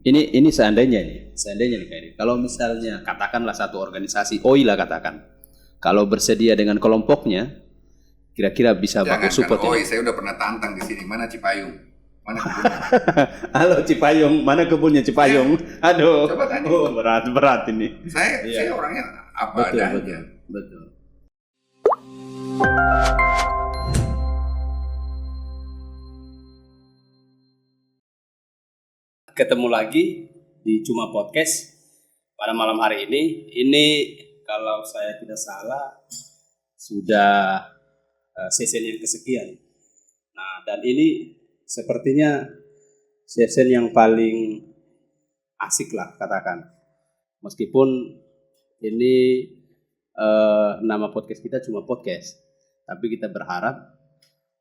Ini seandainya nih kayak kalau misalnya katakanlah satu organisasi OI lah katakan, kalau bersedia dengan kelompoknya, kira-kira bisa baku support OI, ini. saya udah pernah tantang di sini. Mana Cipayung? Mana kebunnya? Halo Cipayung, mana kebunnya Cipayung? Aduh, Coba tanya. berat ini. Saya orangnya apa adanya. Betul. Ketemu lagi di Cuma Podcast pada malam hari ini. Ini kalau saya tidak salah sudah season yang kesekian. Nah, dan ini sepertinya season yang paling asik lah katakan. Meskipun ini nama podcast kita Cuma Podcast, tapi kita berharap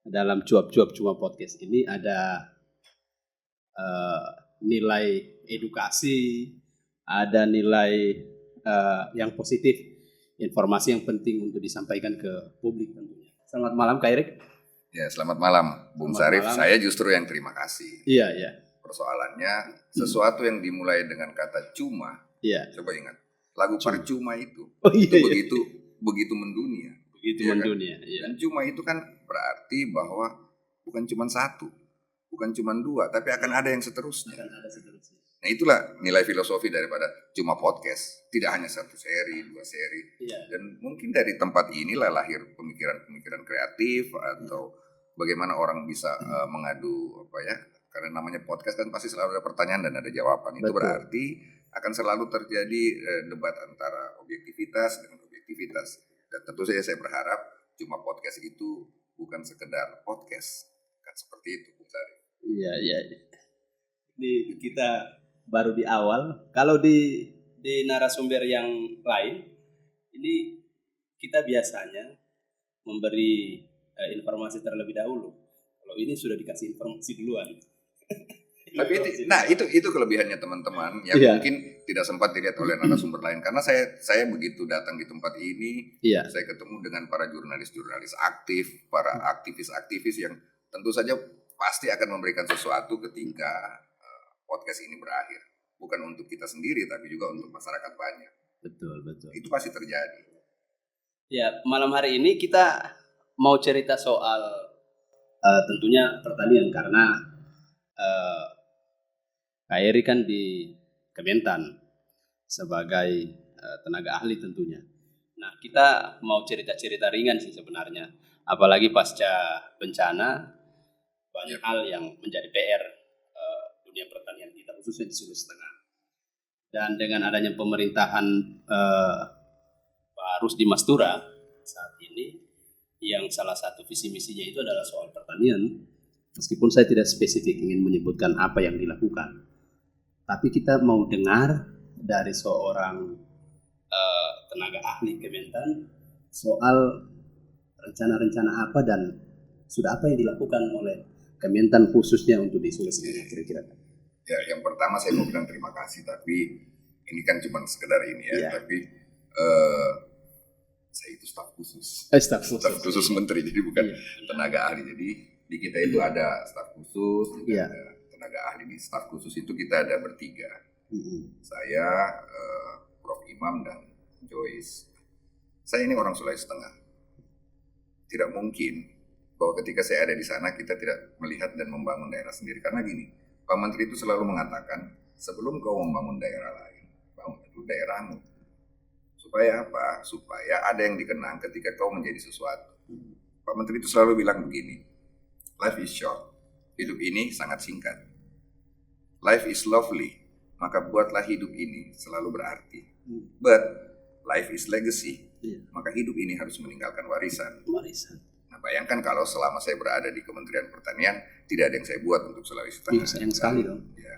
dalam cuap-cuap Cuma Podcast ini ada nilai edukasi, ada nilai yang positif, informasi yang penting untuk disampaikan ke publik tentunya. Selamat malam Kak Erik. Ya, selamat malam Bung Sarif. Saya justru yang terima kasih. Iya. Persoalannya sesuatu yang dimulai dengan kata cuma. Iya. Coba ingat lagu percuma itu. Begitu mendunia. Begitu mendunia. Kan? Iya. Dan cuma itu kan berarti bahwa bukan cuma satu, bukan cuma dua, tapi akan ada yang seterusnya. Nah, itulah nilai filosofi daripada Cuma Podcast. Tidak hanya satu seri, dua seri. Iya. Dan mungkin dari tempat inilah lahir pemikiran-pemikiran kreatif atau bagaimana orang bisa mengadu apa ya? Karena namanya podcast kan pasti selalu ada pertanyaan dan ada jawaban. Itu berarti akan selalu terjadi debat antara objektivitas dengan objektivitas. Dan tentu saja saya berharap Cuma Podcast itu bukan sekedar podcast. Kan seperti itu, Bung Sari. Iya. Ini kita baru di awal. Kalau di narasumber yang lain, ini kita biasanya memberi informasi terlebih dahulu. Kalau ini sudah dikasih informasi duluan. Tapi itu kelebihannya teman-teman yang mungkin tidak sempat dilihat oleh narasumber lain. Karena saya begitu datang di tempat ini, saya ketemu dengan para jurnalis-jurnalis aktif, para aktivis-aktivis yang tentu saja pasti akan memberikan sesuatu ketika podcast ini berakhir. Bukan untuk kita sendiri, tapi juga untuk masyarakat banyak. Betul. Itu pasti terjadi. Ya, malam hari ini kita mau cerita soal tentunya pertanian karena Kak Eri kan di Kementan sebagai tenaga ahli tentunya. Nah, kita mau cerita-cerita ringan sih sebenarnya. Apalagi pasca bencana, banyak hal yang menjadi PR dunia pertanian kita, khususnya di Sulawesi Tengah. Dan dengan adanya pemerintahan Pak Rusdi Mastura saat ini, yang salah satu visi misinya itu adalah soal pertanian. Meskipun saya tidak spesifik ingin menyebutkan apa yang dilakukan, tapi kita mau dengar dari seorang tenaga ahli Kementan soal rencana-rencana apa dan sudah apa yang dilakukan oleh Kementan khususnya untuk di Sulawesi Tengah kira-kira. Ya, yang pertama saya mau bilang terima kasih, tapi ini kan cuma sekedar ini ya. Tapi saya itu staf khusus menteri, jadi bukan tenaga ahli. Jadi di kita itu ada staf khusus, juga ada tenaga ahli. Di staf khusus itu kita ada bertiga. Saya, Prof. Imam dan Joyce. Saya ini orang Sulawesi Tengah. Tidak mungkin bahwa ketika saya ada di sana kita tidak melihat dan membangun daerah sendiri. Karena gini, Pak Menteri itu selalu mengatakan sebelum kau membangun daerah lain, bangun dulu daerahmu. Supaya apa? Supaya ada yang dikenang ketika kau menjadi sesuatu. Pak Menteri itu selalu bilang begini, life is short, hidup ini sangat singkat. Life is lovely, maka buatlah hidup ini selalu berarti. But life is legacy, maka hidup ini harus meninggalkan warisan. Nah, bayangkan kalau selama saya berada di Kementerian Pertanian tidak ada yang saya buat untuk Sulawesi Tengah. Sayang sekali dong. Ya.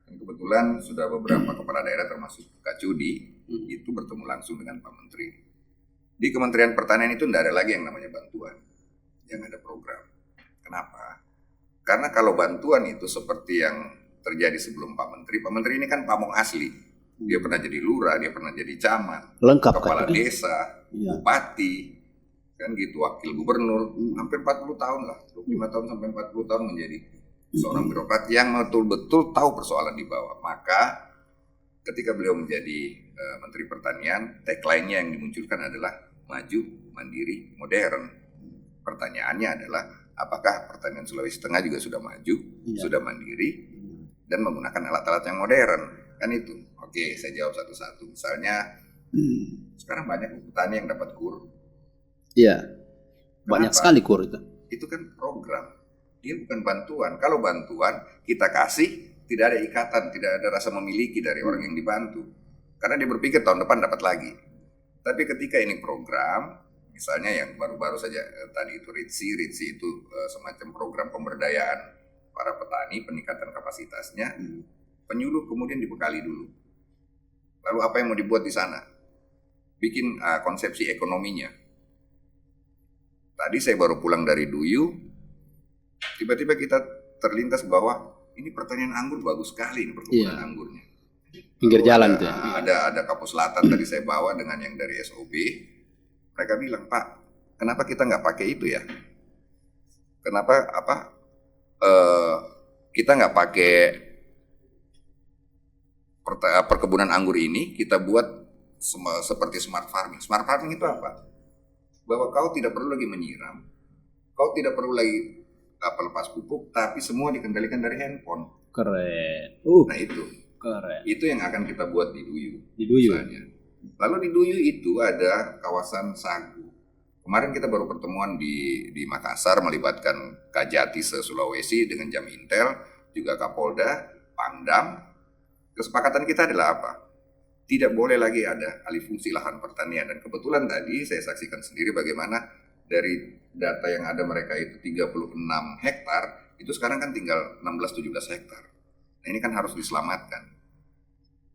Dan kebetulan sudah beberapa kepala daerah termasuk Kak Cudi itu bertemu langsung dengan Pak Menteri. Di Kementerian Pertanian itu tidak ada lagi yang namanya bantuan, yang ada program. Kenapa? Karena kalau bantuan itu seperti yang terjadi sebelum Pak Menteri ini kan pamong asli. Dia pernah jadi lurah, dia pernah jadi camat, lengkap, kepala desa, bupati, kan gitu, wakil gubernur, hampir 40 tahun lah, 25 tahun sampai 40 tahun menjadi seorang birokrat yang betul-betul tahu persoalan di bawah. Maka ketika beliau menjadi Menteri Pertanian, tagline-nya yang dimunculkan adalah maju, mandiri, modern. Pertanyaannya adalah apakah pertanian Sulawesi Tengah juga sudah maju, sudah mandiri, dan menggunakan alat-alat yang modern? Kan itu. Oke, saya jawab satu-satu. Misalnya, sekarang banyak petani yang dapat kur. Iya, banyak sekali kur itu. Itu kan program, dia bukan bantuan. Kalau bantuan kita kasih, tidak ada ikatan, tidak ada rasa memiliki dari orang yang dibantu. Karena dia berpikir tahun depan dapat lagi. Tapi ketika ini program, misalnya yang baru-baru saja tadi itu RITSI itu semacam program pemberdayaan para petani, peningkatan kapasitasnya, penyuluh kemudian dibekali dulu. Lalu apa yang mau dibuat di sana? Bikin konsepsi ekonominya. Tadi saya baru pulang dari Duyu, tiba-tiba kita terlintas bahwa ini pertanian anggur bagus sekali, ini perkebunan anggurnya. Pinggir jalan tuh. Ada Kapus Selatan tadi saya bawa dengan yang dari SOB. Mereka bilang, Pak, kenapa kita nggak pakai itu ya? Kenapa kita nggak pakai perkebunan anggur ini kita buat seperti smart farming. Smart farming itu apa? Bahwa kau tidak perlu lagi menyiram, kau tidak perlu lagi lepas pupuk, tapi semua dikendalikan dari handphone. Keren. Nah itu. Keren. Itu yang akan kita buat di Duyu. Di Duyu. Misalnya. Lalu di Duyu itu ada kawasan sagu. Kemarin kita baru pertemuan di Makassar melibatkan Kajati se-Sulawesi dengan Jam Intel, juga Kapolda, Pangdam. Kesepakatan kita adalah apa? Tidak boleh lagi ada alih fungsi lahan pertanian. Dan kebetulan tadi saya saksikan sendiri bagaimana dari data yang ada mereka itu 36 hektar, itu sekarang kan tinggal 16-17 hektar. Nah ini kan harus diselamatkan.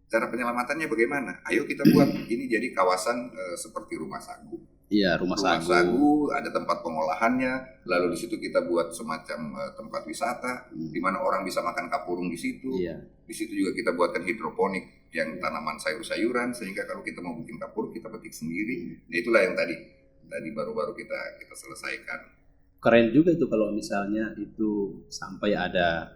Cara penyelamatannya bagaimana? Ayo kita buat ini jadi kawasan seperti rumah sagu. Iya, rumah sagu. Ada tempat pengolahannya. Lalu di situ kita buat semacam tempat wisata, di mana orang bisa makan kapurung di situ. Iya. Di situ juga kita buatkan hidroponik yang tanaman sayur-sayuran, sehingga kalau kita mau bikin kapur kita petik sendiri. Nah itulah yang tadi baru-baru kita selesaikan. Keren juga itu kalau misalnya itu sampai ada,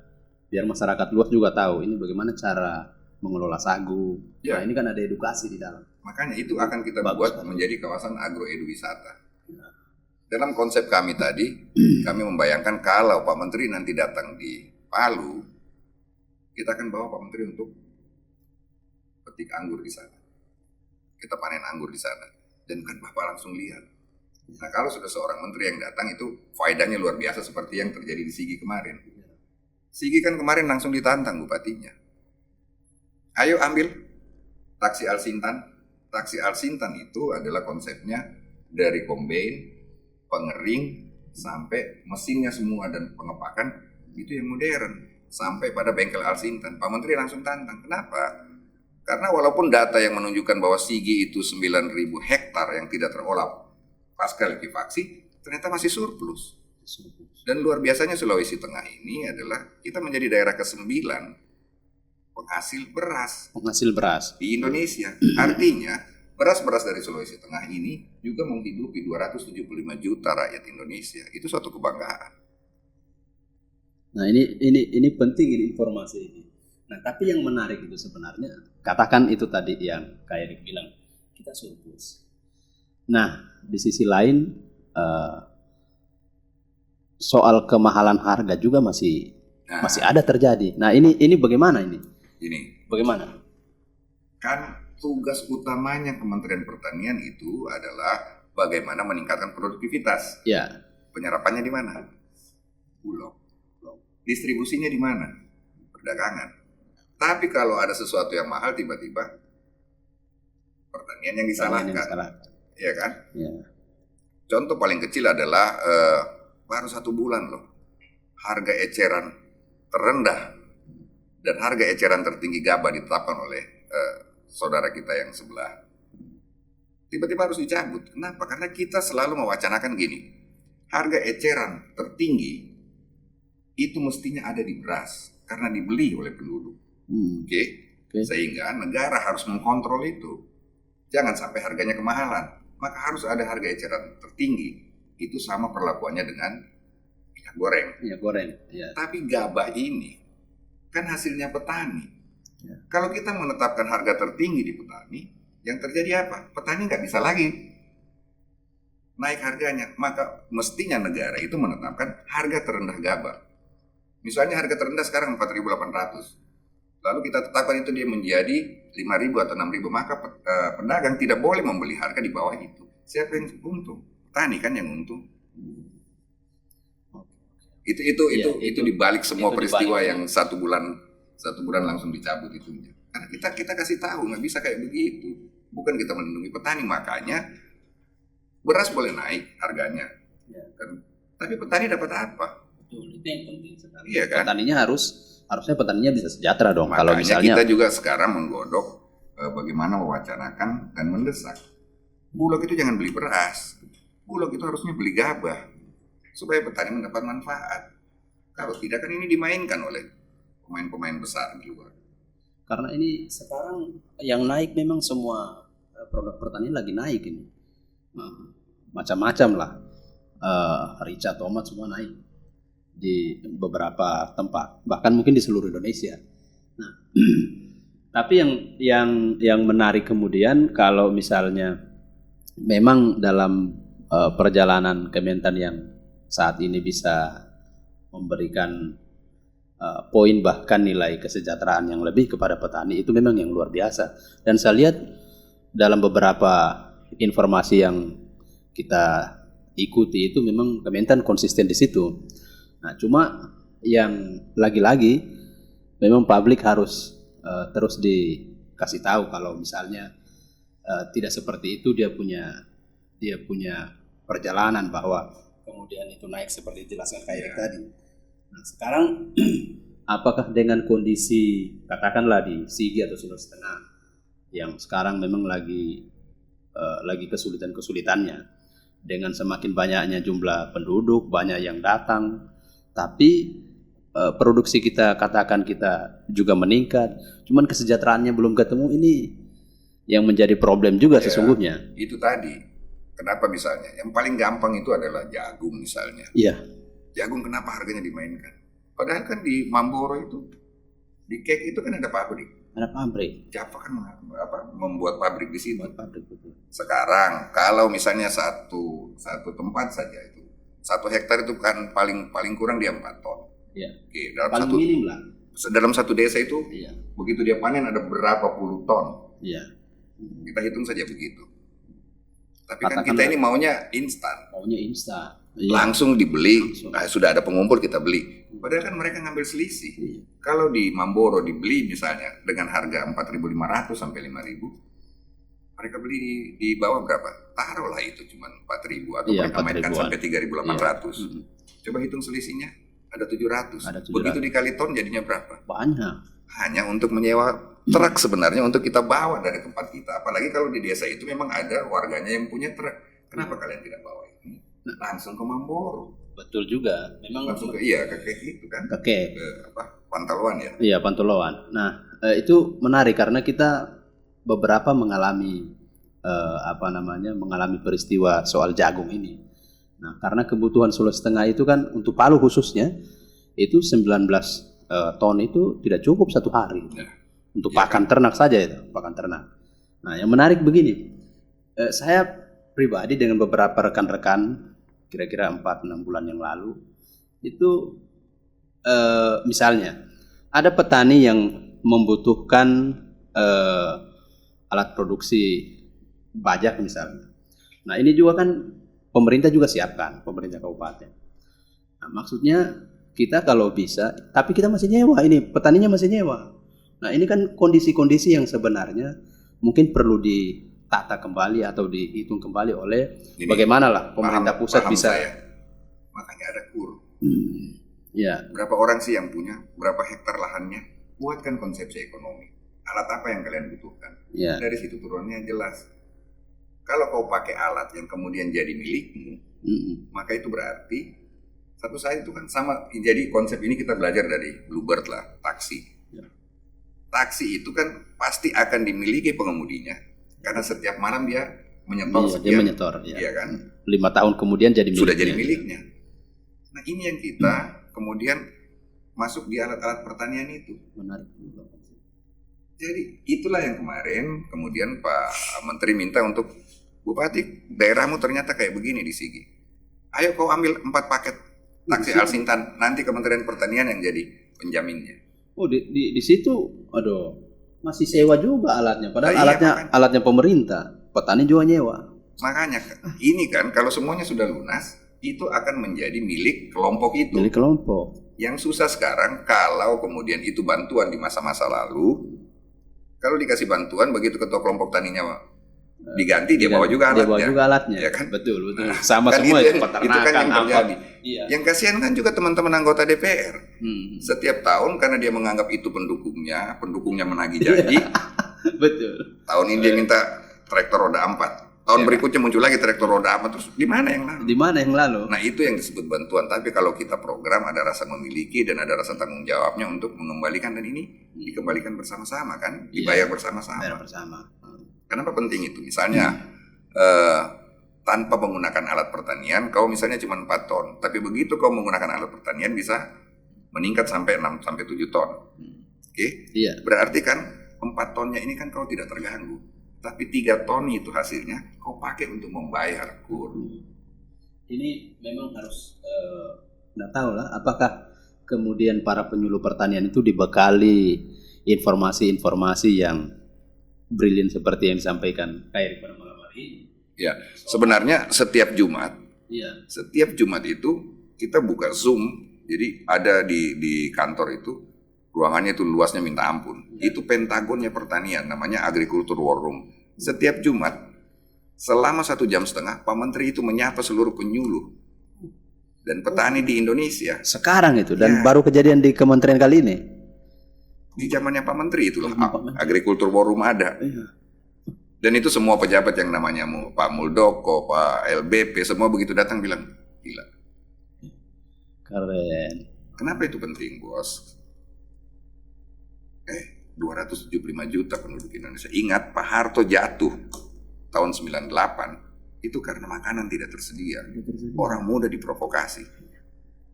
biar masyarakat luas juga tahu ini bagaimana cara mengelola sagu. Ya. Nah ini kan ada edukasi di dalam. Makanya itu akan kita buat menjadi kawasan agroeduwisata. Ya. Dalam konsep kami tadi, kami membayangkan kalau Pak Menteri nanti datang di Palu, kita akan bawa Pak Menteri untuk petik anggur di sana. Kita panen anggur di sana. Dan kan Bapak langsung lihat. Nah kalau sudah seorang menteri yang datang itu faedahnya luar biasa seperti yang terjadi di Sigi kemarin. Sigi kan kemarin langsung ditantang bupatinya. Ayo ambil taksi Alsintan. Taksi Alsintan itu adalah konsepnya dari combine, pengering, sampai mesinnya semua dan pengepakan itu yang modern. Sampai pada bengkel Alsintan. Pak Menteri langsung tantang. Kenapa? Karena walaupun data yang menunjukkan bahwa Sigi itu 9.000 hektar yang tidak terolah pasca likuifaksi, ternyata masih surplus. Dan luar biasanya Sulawesi Tengah ini adalah kita menjadi daerah ke-9 penghasil beras. Penghasil beras di Indonesia. Artinya beras-beras dari Sulawesi Tengah ini juga menghidupi 275 juta rakyat Indonesia. Itu suatu kebanggaan. Nah ini penting ini informasi ini. Nah tapi yang menarik itu sebenarnya, katakan itu tadi yang kayak bilang kita surplus. Nah di sisi lain soal kemahalan harga juga masih ada terjadi. Nah ini bagaimana ini? Bagaimana? Kan tugas utamanya Kementerian Pertanian itu adalah bagaimana meningkatkan produktivitas. Ya. Penyerapannya di mana? Bulog. Distribusinya di mana? Perdagangan. Tapi kalau ada sesuatu yang mahal tiba-tiba pertanian yang disalahkan. Iya kan? Ya. Contoh paling kecil adalah baru 1 bulan loh, harga eceran terendah dan harga eceran tertinggi gabah ditetapkan oleh saudara kita yang sebelah. Tiba-tiba harus dicabut. Kenapa? Karena kita selalu mewacanakan gini, harga eceran tertinggi itu mestinya ada di beras karena dibeli oleh penduduk. Oke? Sehingga negara harus mengkontrol itu. Jangan sampai harganya kemahalan. Maka harus ada harga eceran tertinggi. Itu sama perlakuannya dengan minyak goreng. Minyak goreng, ya. Tapi gabah ini kan hasilnya petani. Ya. Kalau kita menetapkan harga tertinggi di petani, yang terjadi apa? Petani nggak bisa lagi naik harganya. Maka mestinya negara itu menetapkan harga terendah gabah. Misalnya harga terendah sekarang 4.800. Lalu kita tetapkan itu dia menjadi 5.000 atau 6.000, maka pedagang tidak boleh membeli harga di bawah itu. Siapa yang untung? Petani kan yang untung. Itu dibalik semua itu peristiwa dibalik. Yang satu bulan langsung dicabut itu. Karena kita kasih tahu nggak bisa kayak begitu. Bukan kita melindungi petani, makanya beras boleh naik harganya. Ya. Tapi petani dapat apa? Betul, itu yang penting sekali. Iya kan? Harusnya petaninya bisa sejahtera dong. Makanya kalau misalnya kita juga sekarang menggodok bagaimana mewacanakan dan mendesak. Bulog itu jangan beli beras. Bulog itu harusnya beli gabah supaya petani mendapat manfaat. Kalau tidak kan ini dimainkan oleh pemain-pemain besar di luar. Karena ini sekarang yang naik memang semua produk pertanian lagi naik ini. Macam-macam lah. Rica, tomat semua naik di beberapa tempat, bahkan mungkin di seluruh Indonesia. Nah, tapi yang menarik kemudian kalau misalnya memang dalam perjalanan Kementan yang saat ini bisa memberikan poin bahkan nilai kesejahteraan yang lebih kepada petani, itu memang yang luar biasa. Dan saya lihat dalam beberapa informasi yang kita ikuti itu memang Kementan konsisten di situ. Nah, cuma yang lagi-lagi memang publik harus terus dikasih tahu kalau misalnya tidak seperti itu dia punya perjalanan bahwa kemudian itu naik seperti dijelaskan kayak tadi. Nah, sekarang apakah dengan kondisi katakanlah di Sigi atau Sulawesi Tengah yang sekarang memang lagi kesulitan-kesulitannya dengan semakin banyaknya jumlah penduduk, banyak yang datang, tapi produksi kita juga meningkat, cuman kesejahteraannya belum ketemu, ini yang menjadi problem juga sesungguhnya. Itu tadi, kenapa misalnya yang paling gampang itu adalah jagung misalnya. Iya. Jagung kenapa harganya dimainkan? Padahal kan di Mamboro itu, di Kek itu kan ada pabrik. Ada pabrik. Java kan membuat pabrik di situ. Pabrik, betul. Sekarang kalau misalnya satu tempat saja itu 1 hektar itu kan paling kurang dia 4 ton. Iya. Oke, paling minim lah. Dalam satu desa itu, iya, begitu dia panen ada berapa puluh ton. Iya. Kita hitung saja begitu. Tapi kan kita ini maunya instan. Iya. Langsung dibeli. Sudah ada pengumpul kita beli. Padahal kan mereka ngambil selisih. Iya. Kalau di Mamboro dibeli misalnya dengan harga 4.500 sampai 5.000. Mereka beli di bawah berapa? Taruhlah itu cuma 4.000 atau mereka mainkan sampai 3.800. Iya. Coba hitung selisihnya, ada 700. Begitu dikali ton jadinya berapa? Banyak. Hanya untuk menyewa truk sebenarnya untuk kita bawa dari tempat kita. Apalagi kalau di desa itu memang ada warganya yang punya truk. Kenapa kalian tidak bawa ini? Langsung ke Mamboro. Betul juga. Memang langsung ke gitu kan? Ke Pantoloan ya? Iya, Pantoloan. Nah, itu menarik karena kita beberapa mengalami peristiwa soal jagung ini. Nah, karena kebutuhan Sulawesi Tengah itu kan untuk Palu khususnya itu 19 ton itu tidak cukup 1 hari. Untuk pakan ternak saja itu, pakan ternak. Nah, yang menarik begini. Saya pribadi dengan beberapa rekan-rekan kira-kira 4-6 bulan yang lalu itu misalnya ada petani yang membutuhkan alat produksi bajak misalnya. Nah, ini juga kan pemerintah juga siapkan, pemerintah kabupaten. Nah, maksudnya kita kalau bisa, tapi kita masih nyewa, ini petaninya masih nyewa. Nah, ini kan kondisi-kondisi yang sebenarnya mungkin perlu ditata kembali atau dihitung kembali oleh bagaimana lah pemerintah pusat bisa. Makanya ada KUR. Ya. Berapa orang sih yang punya, berapa hektar lahannya? Buatkan konsepsi ekonomi. Alat apa yang kalian butuhkan? Ya. Dari situ turunnya jelas. Kalau kau pakai alat yang kemudian jadi milikmu, maka itu berarti satu saat itu kan sama. Jadi konsep ini kita belajar dari Bluebird lah, taksi. Ya. Taksi itu kan pasti akan dimiliki pengemudinya, karena setiap malam dia menyetor sekian. Dia menyetor, ya. Iya kan? 5 tahun kemudian jadi miliknya. Sudah jadi miliknya. Nah ini yang kita kemudian masuk di alat-alat pertanian itu. Menarik juga. Jadi itulah yang kemarin kemudian Pak Menteri minta untuk Bupati, daerahmu ternyata kayak begini di Sigi. Ayo kau ambil 4 paket taksi Alsintan, nanti Kementerian Pertanian yang jadi penjaminnya. Oh di situ, aduh, masih sewa juga alatnya. Padahal Nah, iya, alatnya pemerintah, petani juga nyewa. Makanya ini kan kalau semuanya sudah lunas, itu akan menjadi milik kelompok itu. Milik kelompok. Yang susah sekarang kalau kemudian itu bantuan di masa-masa lalu, kalau dikasih bantuan begitu ketua kelompok taninya diganti, dia bawa juga alatnya. Dia bawa juga alatnya. Ya kan? Betul. Nah, sama kan semua itu peternakan, kan yang terjadi. Iya. Yang kasihan kan juga teman-teman anggota DPR. Setiap tahun karena dia menganggap itu pendukungnya menagih janji. Betul. Tahun ini dia minta traktor roda 4. Tahun berikutnya muncul lagi traktor roda 4. Terus di mana yang lalu? Di mana yang lalu? Nah itu yang disebut bantuan. Tapi kalau kita program ada rasa memiliki dan ada rasa tanggung jawabnya untuk mengembalikan, dan ini dikembalikan bersama-sama kan, dibayar bersama-sama. Bayar bersama. Kenapa penting itu? Misalnya tanpa menggunakan alat pertanian, kau misalnya cuma 4 ton, tapi begitu kau menggunakan alat pertanian bisa meningkat sampai 6 sampai 7 ton. Oke? Iya. Berarti kan 4 tonnya ini kan kau tidak terganggu. Tapi 3 ton itu hasilnya kau pakai untuk membayar kur. Ini memang harus nggak tahu lah apakah kemudian para penyuluh pertanian itu dibekali informasi-informasi yang brilian seperti yang disampaikan Khairi pada malam hari ini. Ya, sebenarnya setiap Jumat itu kita buka Zoom. Jadi ada di kantor itu, ruangannya itu luasnya minta ampun. Itu pentagonnya pertanian, namanya Agriculture War Room. Setiap Jumat, selama 1,5 jam, Pak Menteri itu menyapa seluruh penyuluh dan petani di Indonesia. Sekarang itu, dan baru kejadian di kementerian kali ini. Di zamannya Pak Menteri itulah, Agriculture War Room ada. Dan itu semua pejabat yang namanya Pak Muldoko, Pak LBP, semua begitu datang bilang, gila. Keren. Kenapa itu penting, Bos? 275 juta penduduk Indonesia. Ingat, Pak Harto jatuh tahun 98 itu karena makanan tidak tersedia. Orang muda diprovokasi.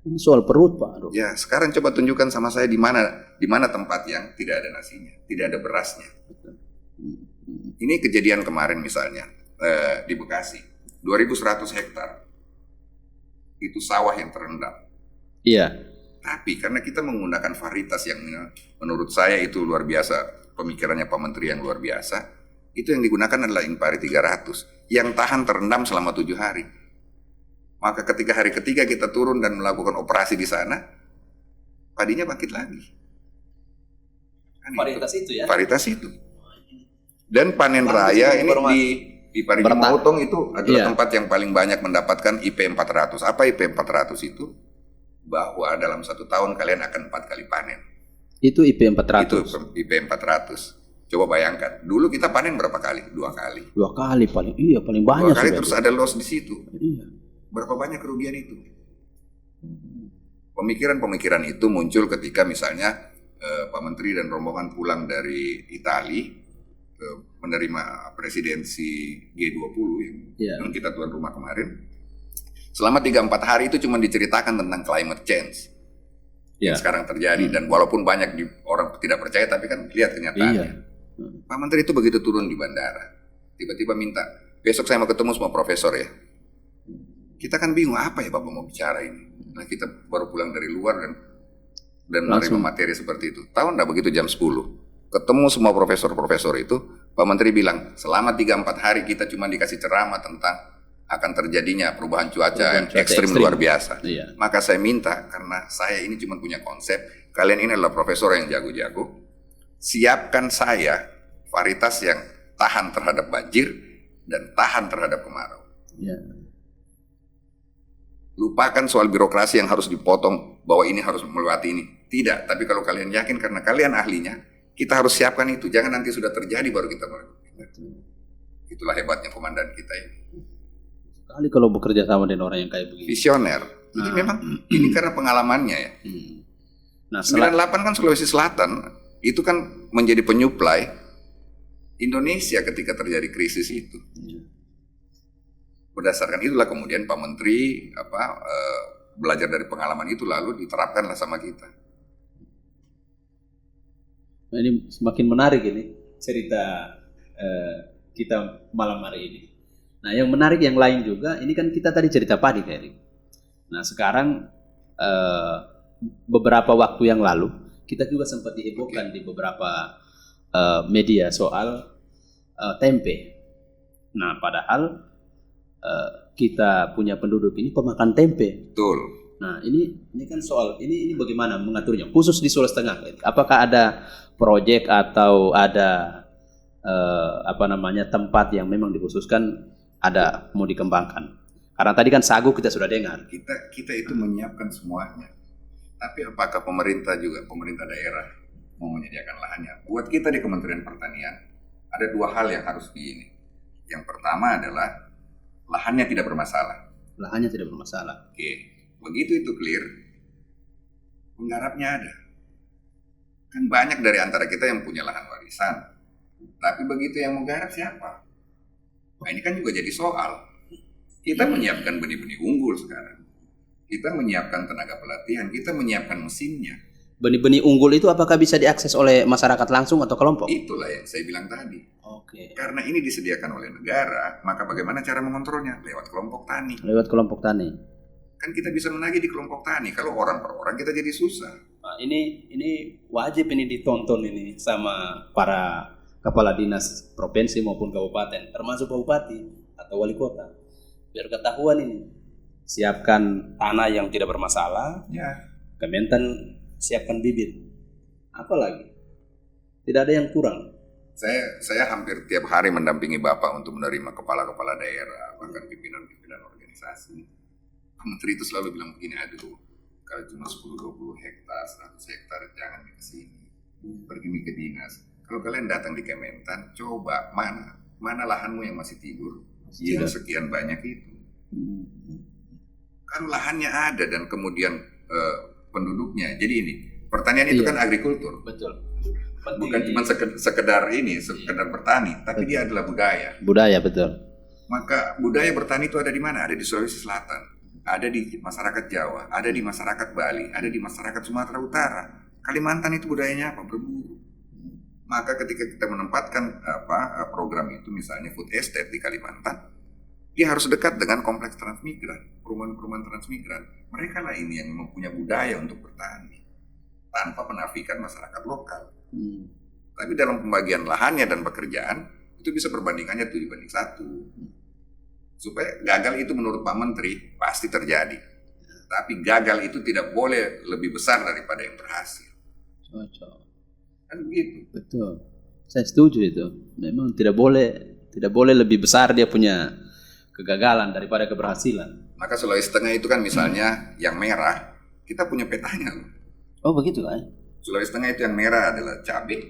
Ini soal perut, Pak. Aduh. Ya, sekarang coba tunjukkan sama saya di mana tempat yang tidak ada nasinya, tidak ada berasnya. Ini kejadian kemarin misalnya di Bekasi, 2.100 hektar itu sawah yang terendam. Iya. Tapi karena kita menggunakan varietas yang menurut saya itu luar biasa, pemikirannya Pak Menteri yang luar biasa, itu yang digunakan adalah Impari 300 yang tahan terendam selama 7 hari. Maka ketika hari ketiga kita turun dan melakukan operasi di sana, padinya bangkit lagi. Kan Varietas itu ya? Varietas itu. Dan panen raya ini di Parigi Motong itu adalah tempat yang paling banyak mendapatkan IP 400. Apa IP 400 itu? Bahwa dalam 1 tahun kalian akan 4 kali panen. Itu IP 400. Itu IP 400. Coba bayangkan, dulu kita panen berapa kali? 2 kali. 2 kali paling, paling banyak. 2 kali terus ada loss di situ. Iya. Berapa banyak kerugian itu? Pemikiran-pemikiran itu muncul ketika misalnya Pak Menteri dan rombongan pulang dari Itali menerima presidensi G20 yang kita tuan rumah kemarin. Selama 3-4 hari itu cuma diceritakan tentang climate change yang sekarang terjadi. Dan walaupun banyak orang tidak percaya, tapi kan lihat kenyataannya. Pak Menteri itu begitu turun di bandara, tiba-tiba minta, besok saya mau ketemu semua profesor ya. Kita kan bingung, apa ya Bapak mau bicara ini. Nah kita baru pulang dari luar dan menerima materi seperti itu. Tahu enggak, begitu jam 10 ketemu semua profesor-profesor itu, Pak Menteri bilang, selama 3-4 hari kita cuma dikasih ceramah tentang akan terjadinya perubahan cuaca yang ekstrim luar biasa. Iya. Maka saya minta, karena saya ini cuma punya konsep, kalian ini adalah profesor yang jago-jago, siapkan saya varietas yang tahan terhadap banjir dan tahan terhadap kemarau. Iya. Lupakan soal birokrasi yang harus dipotong, bahwa ini harus melewati ini. Tidak, tapi kalau kalian yakin karena kalian ahlinya, kita harus siapkan itu. Jangan nanti sudah terjadi baru kita melakukan. Itulah hebatnya komandan kita ini. Kali kalau bekerja sama dengan orang yang kayak begini. Visioner. Jadi memang ini karena pengalamannya ya. Nah, 98 kan Sulawesi Selatan itu kan menjadi penyuplai Indonesia ketika terjadi krisis itu. Berdasarkan itulah kemudian Pak Menteri belajar dari pengalaman itu lalu diterapkanlah sama kita. Nah, ini semakin menarik ini cerita kita malam hari ini. Nah, yang menarik yang lain juga, ini kan kita tadi cerita padi, Erik. Nah, sekarang beberapa waktu yang lalu kita juga sempat dihebohkan di beberapa media soal tempe. Nah, padahal kita punya penduduk ini pemakan tempe. Betul. Nah, ini kan soal ini bagaimana mengaturnya khusus di Sulawesi Tengah, Erik? Apakah ada proyek atau ada tempat yang memang dikhususkan ada mau dikembangkan? Karena tadi kan sagu kita sudah dengar. Kita itu menyiapkan semuanya. Tapi apakah pemerintah daerah mau menyediakan lahannya? Buat kita di Kementerian Pertanian ada 2 hal yang harus ini. Yang pertama adalah lahannya tidak bermasalah. Lahannya tidak bermasalah. Oke, begitu itu clear, penggarapnya ada. Kan banyak dari antara kita yang punya lahan warisan. Tapi begitu yang menggarap siapa? Nah, ini kan juga jadi soal. Kita menyiapkan benih-benih unggul sekarang. Kita menyiapkan tenaga pelatihan, kita menyiapkan mesinnya. Benih-benih unggul itu apakah bisa diakses oleh masyarakat langsung atau kelompok? Itulah yang saya bilang tadi. Oke. Karena ini disediakan oleh negara, maka bagaimana cara mengontrolnya? Lewat kelompok tani. Lewat kelompok tani. Kan kita bisa menagih di kelompok tani. Kalau orang per orang kita jadi susah. Nah, ini wajib ini ditonton ini sama para kepala dinas provinsi maupun kabupaten, termasuk bupati atau wali kota. Biar ketahuan ini. Siapkan tanah yang tidak bermasalah. Ya. Kementan siapkan bibit. Apa lagi? Tidak ada yang kurang. Saya hampir tiap hari mendampingi Bapak untuk menerima kepala-kepala daerah, bahkan pimpinan-pimpinan organisasi. Menteri itu selalu bilang begini, aduh, kalau cuma 10-20 hektar, 100 hektar, jangan ke sini. Pergi ke dinas. Kalau kalian datang di Kementan, coba mana lahanmu yang masih tidur, yang sekian banyak itu. Kan lahannya ada dan kemudian penduduknya. Jadi ini, pertanian itu kan agrikultur. Betul. Bukan cuma sekedar bertani, tapi dia adalah budaya. Budaya, betul. Maka budaya bertani itu ada di mana? Ada di Sulawesi Selatan, ada di masyarakat Jawa, ada di masyarakat Bali, ada di masyarakat Sumatera Utara. Kalimantan itu budayanya apa? Berburu. Maka ketika kita menempatkan program itu, misalnya food estate di Kalimantan, dia harus dekat dengan kompleks transmigran, perumahan-perumahan transmigran. Mereka lah ini yang mempunyai budaya untuk bertani tanpa menafikan masyarakat lokal. Tapi dalam pembagian lahannya dan pekerjaan itu bisa perbandingannya 7:1. Supaya gagal itu menurut Pak Menteri pasti terjadi. Tapi gagal itu tidak boleh lebih besar daripada yang berhasil. Cocok. Kan begitu. Betul. Saya setuju itu. Memang tidak boleh lebih besar dia punya kegagalan daripada keberhasilan. Maka Sulawesi Tengah itu kan misalnya yang merah, kita punya petanya loh. Oh begitu kan? Sulawesi Tengah itu yang merah adalah cabai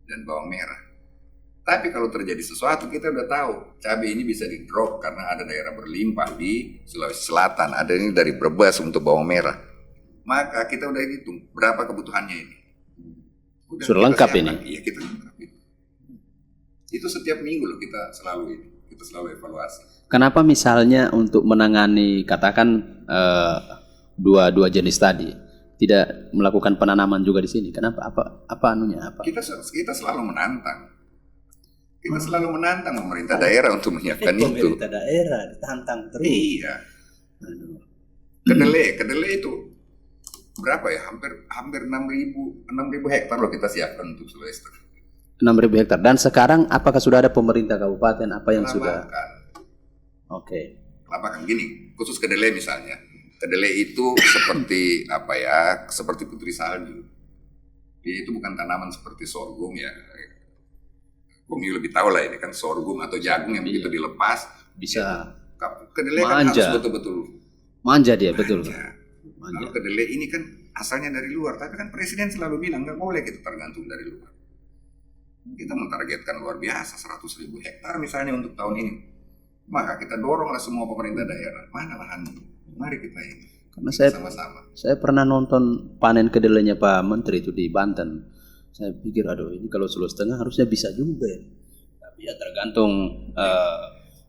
dan bawang merah. Tapi kalau terjadi sesuatu kita udah tahu cabai ini bisa di drop karena ada daerah berlimpah di Sulawesi Selatan, ada ini dari Brebes untuk bawang merah. Maka kita udah hitung berapa kebutuhannya ini. Sudah lengkap ini. Iya, kita lengkap itu. Itu setiap minggu loh kita selalu evaluasi. Kenapa misalnya untuk menangani katakan dua jenis tadi tidak melakukan penanaman juga di sini? Kenapa? Apa anunya? Apa? Kita selalu menantang. Kita selalu menantang pemerintah daerah untuk menyiapkan itu. Pemerintah daerah ditantang terus. Iya. Kedelai itu berapa ya? Hampir 6.000 hektar loh kita siapkan untuk Sulawesi Tengah. 6.000 hektar. Dan sekarang apakah sudah ada pemerintah kabupaten apa yang sudah? Oke. Lapangan gini, khusus kedelai misalnya. Kedelai itu seperti seperti putri salju. Dia itu bukan tanaman seperti sorghum ya. Bumi lebih tahu lah ini kan sorghum atau jagung yang begitu dilepas bisa. Kedelai kan harus betul-betul manja dia, betul. Kalau kedelai ini kan asalnya dari luar, tapi kan presiden selalu bilang nggak boleh kita tergantung dari luar. Kita mentargetkan luar biasa 100.000 hektar misalnya untuk tahun ini. Maka kita doronglah semua pemerintah daerah. Mana lahannya? Mari kita ini. Karena sama-sama. Saya pernah nonton panen kedelainya Pak Menteri itu di Banten. Saya pikir aduh ini kalau Sulawesi Tengah harusnya bisa juga ya. Tapi ya tergantung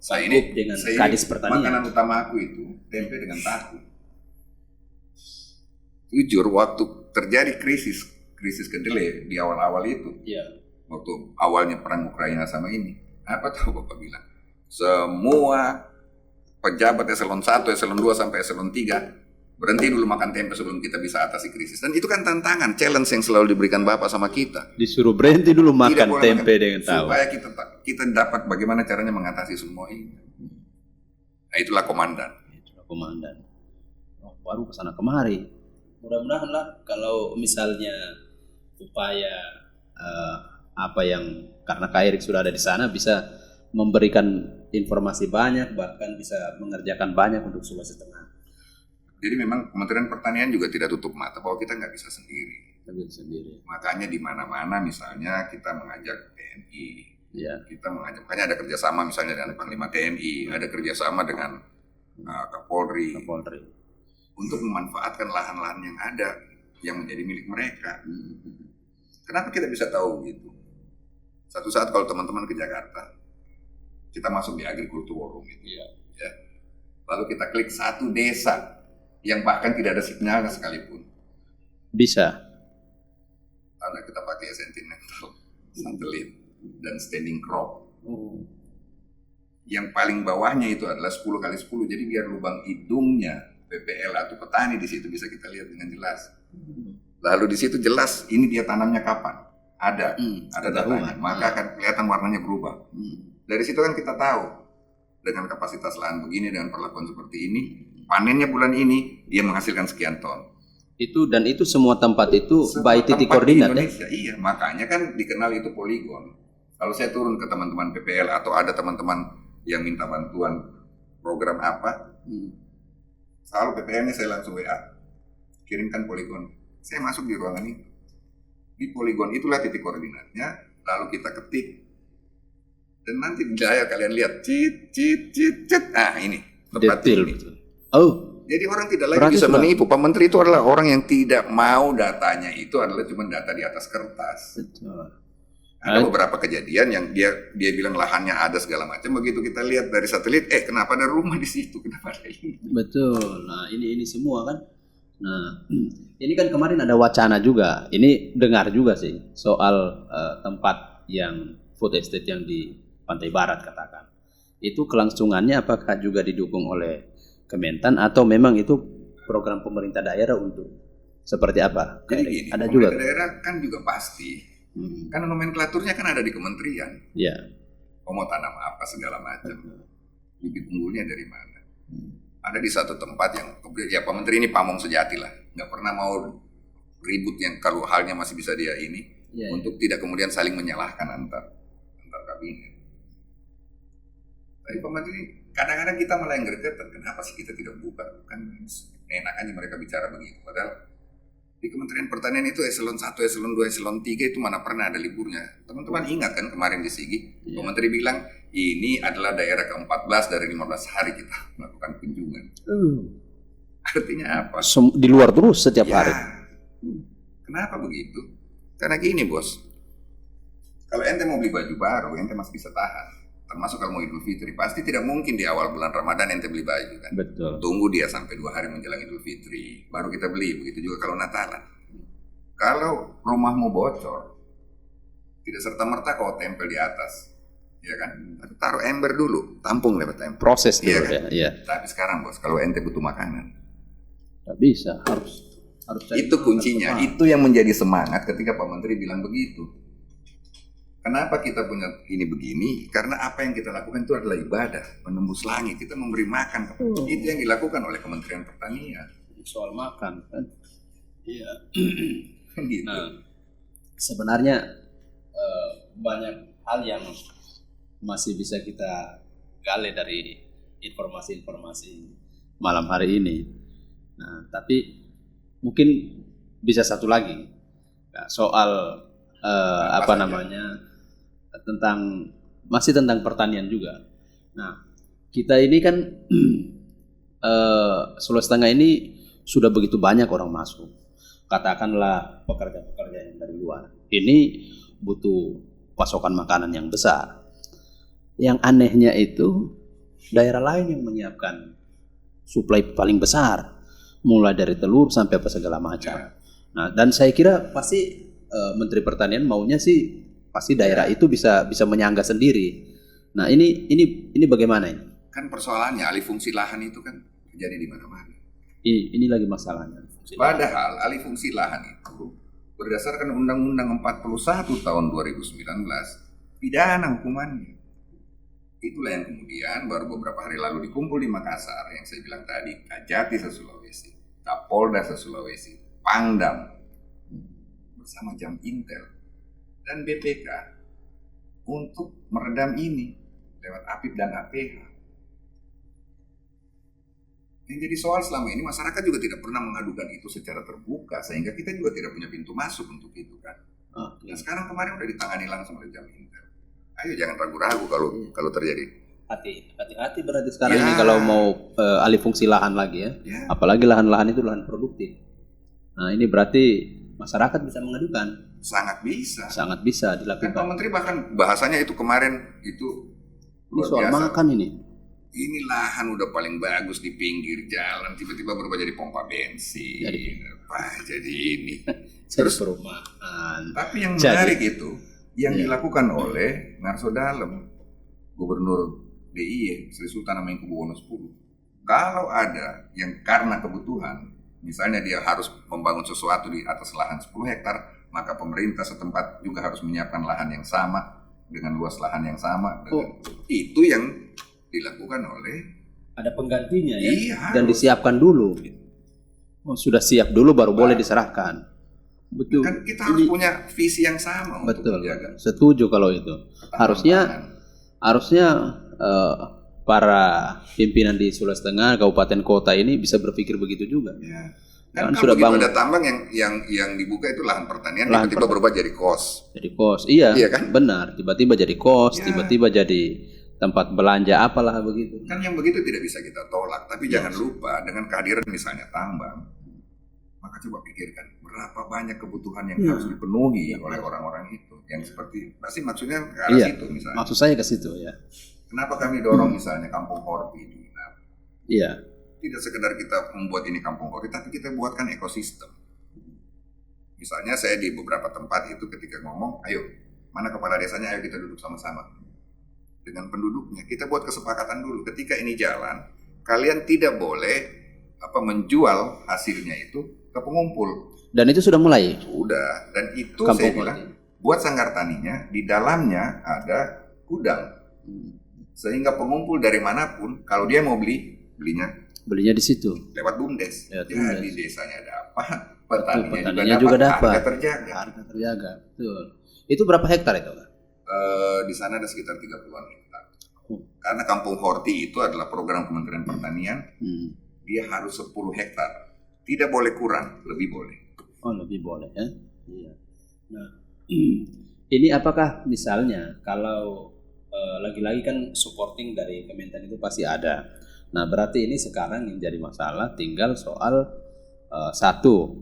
saya ini kadis pertanian. Makanan utama aku itu tempe dengan tahu. Jujur waktu terjadi krisis kedelai di awal-awal itu, waktu awalnya perang Ukraina sama ini, apa tahu Bapak bilang? Semua pejabat eselon 1, eselon 2 sampai eselon 3 berhenti dulu makan tempe sebelum kita bisa atasi krisis. Dan itu kan tantangan, challenge yang selalu diberikan Bapak sama kita. Disuruh berhenti dulu makan tempe dengan tahu. Supaya kita dapat bagaimana caranya mengatasi semua ini. Nah, itulah komandan. Oh, baru kesana kemari. Mudah-mudahan lah kalau misalnya upaya apa yang karena Kak Erik sudah ada di sana bisa memberikan informasi banyak, bahkan bisa mengerjakan banyak untuk Sulawesi Tengah. Jadi memang Kementerian Pertanian juga tidak tutup mata bahwa kita nggak bisa sendiri. Makanya di mana-mana misalnya kita mengajak TNI, kita mengajak, makanya ada kerjasama misalnya dengan Panglima TNI, ada kerjasama dengan Kapolri untuk memanfaatkan lahan-lahan yang ada yang menjadi milik mereka. Kenapa kita bisa tahu gitu? Satu saat kalau teman-teman ke Jakarta, kita masuk di Agrikultur War Room itu, lalu kita klik satu desa yang bahkan tidak ada sinyalnya sekalipun. Bisa. Karena kita pakai Sentinel, satelit, dan standing crop. Yang paling bawahnya itu adalah 10 kali 10, jadi biar lubang hidungnya PPL atau petani di situ bisa kita lihat dengan jelas. Lalu di situ jelas ini dia tanamnya kapan. Ada datanya, maka akan kelihatan warnanya berubah. Dari situ kan kita tahu dengan kapasitas lahan begini, dengan perlakuan seperti ini, panennya bulan ini dia menghasilkan sekian ton. Itu semua tempat itu by titik koordinat Indonesia. Iya, makanya kan dikenal itu poligon. Kalau saya turun ke teman-teman PPL atau ada teman-teman yang minta bantuan program apa, selalu PPL-nya saya langsung WA, kirimkan poligon. Saya masuk di ruangan itu. Di poligon itulah titik koordinatnya, lalu kita ketik. Dan nanti di layar kalian lihat, nah ini tempat detail. ini. Jadi orang tidak lagi bisa menipu. Pak Menteri itu adalah orang yang tidak mau datanya itu adalah cuma data di atas kertas. Ada beberapa kejadian yang dia bilang lahannya ada segala macam. Begitu kita lihat dari satelit, kenapa ada rumah di situ? Kenapa ada ini? Betul. Nah ini semua kan. Nah ini kan kemarin ada wacana juga. Ini dengar juga sih soal tempat yang food estate yang di Pantai Barat katakan. Itu kelangsungannya apakah juga didukung oleh Kementan atau memang itu program pemerintah daerah untuk seperti apa? Jadi gini, ada juga daerah kan juga pasti, karena nomenklaturnya kan ada di kementerian. Mau tanam apa segala macam, bibit unggulnya dari mana? Ada di satu tempat yang ya Pak Menteri ini pamong sejati lah, nggak pernah mau ribut yang kalau halnya masih bisa dia ini, untuk tidak kemudian saling menyalahkan antar kabinet. Tapi Pak Menteri kadang-kadang kita malah yang gregetan, kenapa sih kita tidak buka? Kan enak aja mereka bicara begitu. Padahal di Kementerian Pertanian itu eselon 1, eselon 2, eselon 3 itu mana pernah ada liburnya. Teman-teman ingat kan kemarin di Sigi, Pak Menteri bilang ini adalah daerah ke-14 dari 15 hari kita melakukan kunjungan. Artinya apa? Di luar terus setiap hari. Kenapa begitu? Karena gini bos, kalau ente mau beli baju baru, ente masih bisa tahan. Termasuk kalau mau Idul Fitri, pasti tidak mungkin di awal bulan Ramadan ente beli baju kan. Betul. Tunggu dia sampai 2 hari menjelang Idul Fitri, baru kita beli. Begitu juga kalau Natalan. Kalau rumahmu bocor, tidak serta-merta kau tempel di atas, ya kan? Taruh ember dulu, tampung lewat ember. Proses dulu kan? ya. Tapi sekarang bos, kalau ente butuh makanan, tak bisa, harus itu kuncinya. Itu yang menjadi semangat ketika Pak Menteri bilang begitu. Kenapa kita punya ini begini? Karena apa yang kita lakukan itu adalah ibadah, menembus langit. Kita memberi makan. Itu yang dilakukan oleh Kementerian Pertanian. Soal makan kan? Iya. Gitu. Nah, sebenarnya banyak hal yang masih bisa kita gali dari informasi-informasi malam hari ini. Nah, tapi mungkin bisa satu lagi soal apa namanya? Masih tentang pertanian juga. Nah, kita ini kan Sulawesi Tengah ini sudah begitu banyak orang masuk. Katakanlah pekerja-pekerja yang dari luar. Ini butuh pasokan makanan yang besar. Yang anehnya itu daerah lain yang menyiapkan suplai paling besar. mulai dari telur sampai apa segala macam. Ya. Nah, dan saya kira pasti Menteri Pertanian maunya sih pasti daerah itu bisa menyangga sendiri. Nah, ini bagaimana ini? Kan persoalannya alih fungsi lahan itu kan terjadi di mana-mana. Ini lagi masalahnya. Padahal alih fungsi lahan itu berdasarkan Undang-Undang 41 tahun 2019 pidana hukumannya. Itulah yang kemudian baru beberapa hari lalu dikumpul di Makassar yang saya bilang tadi, Kajati se-Sulawesi, Kapolda se-Sulawesi, Pangdam bersama Jam Intel dan BPK untuk meredam ini lewat APIP dan APH. Yang jadi soal selama ini masyarakat juga tidak pernah mengadukan itu secara terbuka sehingga kita juga tidak punya pintu masuk untuk itu kan. Nah sekarang kemarin udah ditangani langsung oleh Jam Intel. Ayo jangan ragu-ragu kalau terjadi. Hati-hati berarti sekarang ini kalau mau alih fungsi lahan lagi ya. Apalagi lahan-lahan itu lahan produktif. Nah ini berarti masyarakat bisa mengadukan. Sangat bisa dilakukan. Pak Menteri bahkan bahasanya itu kemarin itu luar soal biasa. Makan ini lahan udah paling bagus di pinggir jalan, tiba-tiba berubah jadi pompa bensin. Jadi ini terus perumahan. Tapi yang menarik itu yang dilakukan oleh Ngarso Dalem, Gubernur DIY Sri Sultan Hamengkubuwono X. Kalau ada yang karena kebutuhan, misalnya dia harus membangun sesuatu di atas lahan 10 hektar, maka pemerintah setempat juga harus menyiapkan lahan yang sama dengan luas lahan yang sama. Itu yang dilakukan oleh ada penggantinya ya. Iya, dan disiapkan dulu. Sudah siap dulu baru boleh diserahkan. Betul. Kan kita harus punya visi yang sama untuk menjaga. Setuju kalau itu. Harusnya para pimpinan di Sulawesi Tengah, kabupaten kota ini bisa berpikir begitu juga. Ya. Kan sudah ada tambang yang dibuka itu lahan pertanian, tiba-tiba berubah jadi kos. Jadi kos, iya kan? Benar. Tiba-tiba jadi kos, tiba-tiba jadi tempat belanja apalah begitu. Kan yang begitu tidak bisa kita tolak, tapi jangan lupa dengan kehadiran misalnya tambang, maka coba pikirkan berapa banyak kebutuhan yang harus dipenuhi oleh orang-orang itu. Yang seperti pasti maksudnya ke arah situ misalnya. Maksud saya ke situ ya. Kenapa kami dorong misalnya Kampung Horti ini? Iya. Tidak sekedar kita membuat ini Kampung Horti, tapi kita buatkan ekosistem. Misalnya saya di beberapa tempat itu ketika ngomong, ayo mana kepala desanya, ayo kita duduk sama-sama dengan penduduknya. Kita buat kesepakatan dulu. Ketika ini jalan, kalian tidak boleh menjual hasilnya itu ke pengumpul. Dan itu sudah mulai. Sudah. Dan itu Kampung saya bilang buat sanggar taninya di dalamnya ada gudang. Sehingga pengumpul dari manapun kalau dia mau belinya di situ lewat BUMDes. Jadi desanya dapat, petaninya juga dapat, harga terjaga. Betul. Itu berapa hektar itu? Di sana ada sekitar 30-an hektar. Karena Kampung Horti itu adalah program Kementerian Pertanian. Dia harus 10 hektar. Tidak boleh kurang, lebih boleh. Oh, lebih boleh ya. Iya. Nah, ini apakah misalnya kalau lagi-lagi kan supporting dari Kementan itu pasti ada. Nah, berarti ini sekarang yang jadi masalah tinggal soal satu,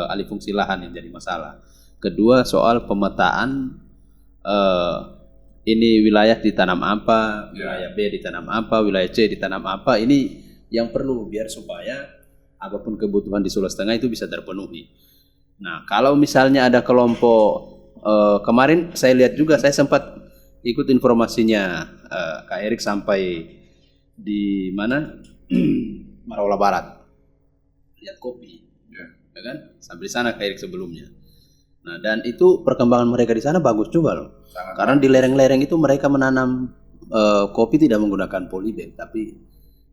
alih fungsi lahan yang jadi masalah. Kedua, soal pemetaan ini wilayah ditanam apa, wilayah B ditanam apa, wilayah C ditanam apa. Ini yang perlu biar supaya apapun kebutuhan di Sulawesi Tengah itu bisa terpenuhi. Nah, kalau misalnya ada kelompok kemarin saya lihat juga, saya sempat ikut informasinya Kak Erik sampai di mana Marola Barat lihat kopi, ya kan? Sampai di sana Kak Erik sebelumnya. Nah, dan itu perkembangan mereka di sana bagus juga loh. Karena di lereng-lereng itu mereka menanam kopi tidak menggunakan polybag, tapi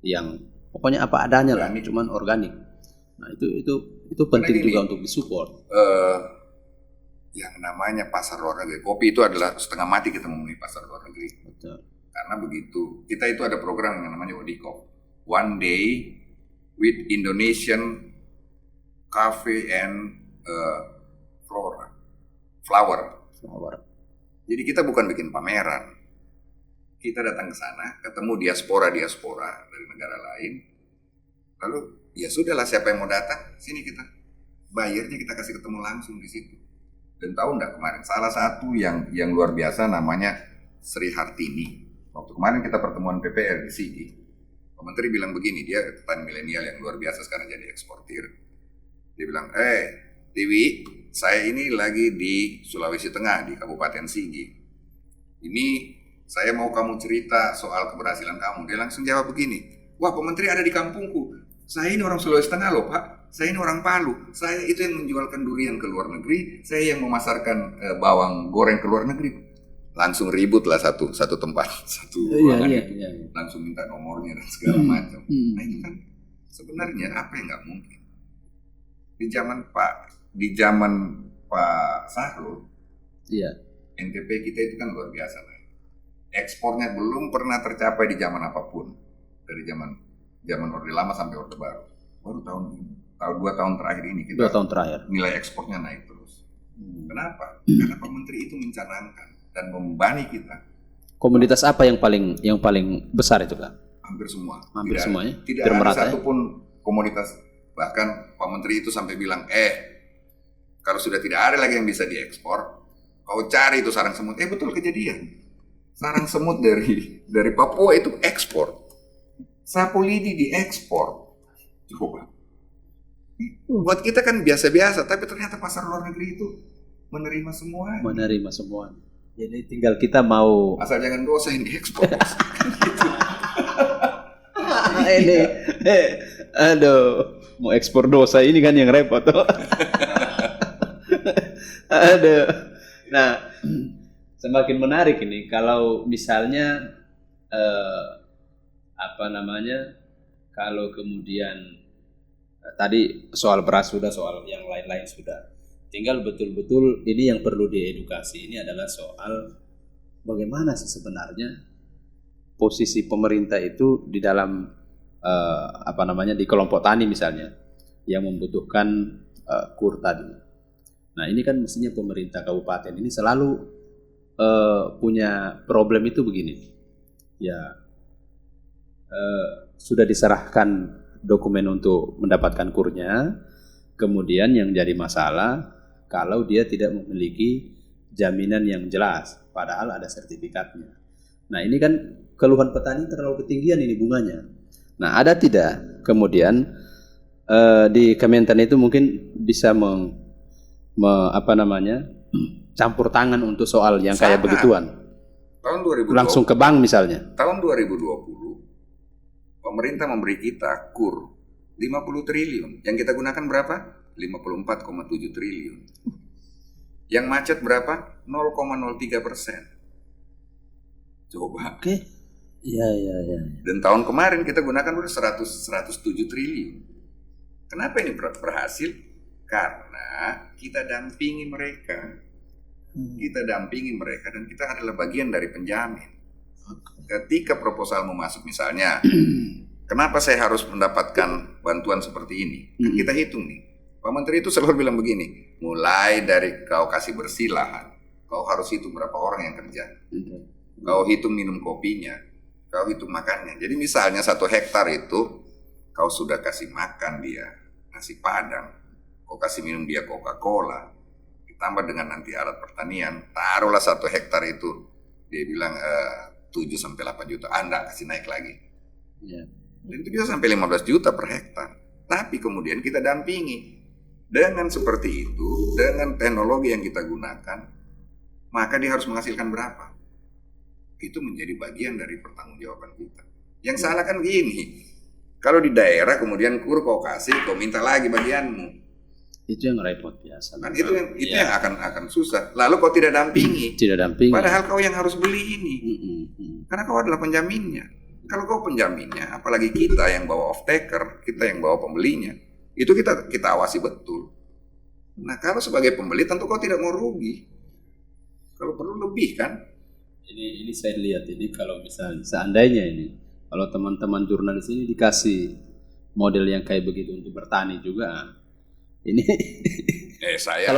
yang pokoknya apa adanya lah, cuman organik. Nah, itu penting juga untuk disupport. Yang namanya pasar luar negeri kopi itu adalah setengah mati kita memenuhi pasar luar negeri. Betul. Karena begitu kita itu ada program yang namanya ODICOP, One Day with Indonesian Cafe and Flower. Jadi kita bukan bikin pameran, kita datang ke sana, ketemu diaspora dari negara lain, lalu ya sudahlah siapa yang mau datang sini kita bayarnya kita kasih ketemu langsung di situ. Dan tahu enggak kemarin salah satu yang luar biasa namanya Sri Hartini. Waktu kemarin kita pertemuan PPR di sini, Pak Menteri bilang begini, dia petani milenial yang luar biasa sekarang jadi eksportir. Dia bilang, Tiwi, saya ini lagi di Sulawesi Tengah, di Kabupaten Sigi. Ini saya mau kamu cerita soal keberhasilan kamu. Dia langsung jawab begini, wah Pak Menteri ada di kampungku. Saya ini orang Sulawesi Tengah loh Pak. Saya ini orang Palu. Saya itu yang menjualkan durian ke luar negeri. Saya yang memasarkan bawang goreng ke luar negeri. Langsung ribut lah satu tempat, satu ruangan itu. Langsung minta nomornya dan segala macam. Nah itu kan sebenarnya apa yang nggak mungkin. Di zaman Pak Sahrul, NTP kita itu kan luar biasa lah. Ekspornya belum pernah tercapai di zaman apapun. Dari zaman Orde Lama sampai Orde Baru. Baru tahun 2 tahun terakhir ini kita 2 tahun terakhir nilai ekspornya naik terus. Kenapa? Karena Pak Menteri itu mencanangkan dan membebani kita. Komoditas apa yang paling besar itu Kak? Hampir semua. Hampir semuanya? Tidak ada satupun komoditas. Bahkan Pak Menteri itu sampai bilang, kalau sudah tidak ada lagi yang bisa diekspor, kau cari itu sarang semut. Betul kejadian. Sarang semut dari Papua itu ekspor. Sapu lidi diekspor. Coba. Buat kita kan biasa-biasa, tapi ternyata pasar luar negeri itu menerima semua. Menerima semua. Jadi tinggal kita mau asal jangan dosa yang diekspor. ini, aduh, mau ekspor dosa ini kan yang repot tuh. Aduh. Nah, semakin menarik ini kalau misalnya kalau kemudian tadi soal beras sudah, soal yang lain-lain sudah. Tinggal betul-betul ini yang perlu diedukasi ini adalah soal bagaimana sih sebenarnya posisi pemerintah itu di dalam di kelompok tani misalnya yang membutuhkan kur tadi. Nah ini kan mestinya pemerintah kabupaten ini selalu punya problem itu begini. Ya sudah diserahkan dokumen untuk mendapatkan kurnya, kemudian yang jadi masalah kalau dia tidak memiliki jaminan yang jelas, padahal ada sertifikatnya. Nah ini kan keluhan petani terlalu ketinggian ini bunganya. Nah ada tidak kemudian di Kementan itu mungkin bisa campur tangan untuk soal yang kayak begituan. Tahun 2020, langsung ke bank misalnya. Tahun 2020 pemerintah memberi kita kur 50 triliun. Yang kita gunakan berapa? 54,7 triliun. Yang macet berapa? 0,03%. Coba. Oke. Iya. Dan tahun kemarin kita gunakan udah 107 triliun. Kenapa ini berhasil? Karena kita dampingi mereka. Kita dampingi mereka dan kita adalah bagian dari penjamin. Ketika proposalmu masuk misalnya, kenapa saya harus mendapatkan bantuan seperti ini? Kan kita hitung nih. Pak Menteri itu selalu bilang begini, mulai dari kau kasih bersih lahan, kau harus hitung berapa orang yang kerja. Kau hitung minum kopinya, kau hitung makannya. Jadi misalnya 1 hektar itu, kau sudah kasih makan dia nasi padang, kau kasih minum dia Coca-Cola, ditambah dengan nanti alat pertanian, taruhlah 1 hektar itu, dia bilang 7-8 juta, Anda kasih naik lagi. Dan itu bisa sampai 15 juta per hektar. Tapi kemudian kita dampingi. Dengan seperti itu, dengan teknologi yang kita gunakan, maka dia harus menghasilkan berapa? Itu menjadi bagian dari pertanggungjawaban kita. Yang salah kan gini, kalau di daerah kemudian kur kau kasih, kau minta lagi bagianmu. Itu yang repot biasa. Kan itu yang akan susah. Lalu kau tidak dampingi. Tidak dampingi. Padahal kau yang harus beli ini. Karena kau adalah penjaminnya. Kalau kau penjaminnya, apalagi kita yang bawa off taker, kita yang bawa pembelinya, itu kita awasi betul. Nah kalau sebagai pembeli tentu kau tidak mau rugi. Kalau perlu lebih kan. Ini saya lihat ini kalau misalnya seandainya ini kalau teman-teman jurnalis ini dikasih model yang kayak begitu untuk bertani juga, ini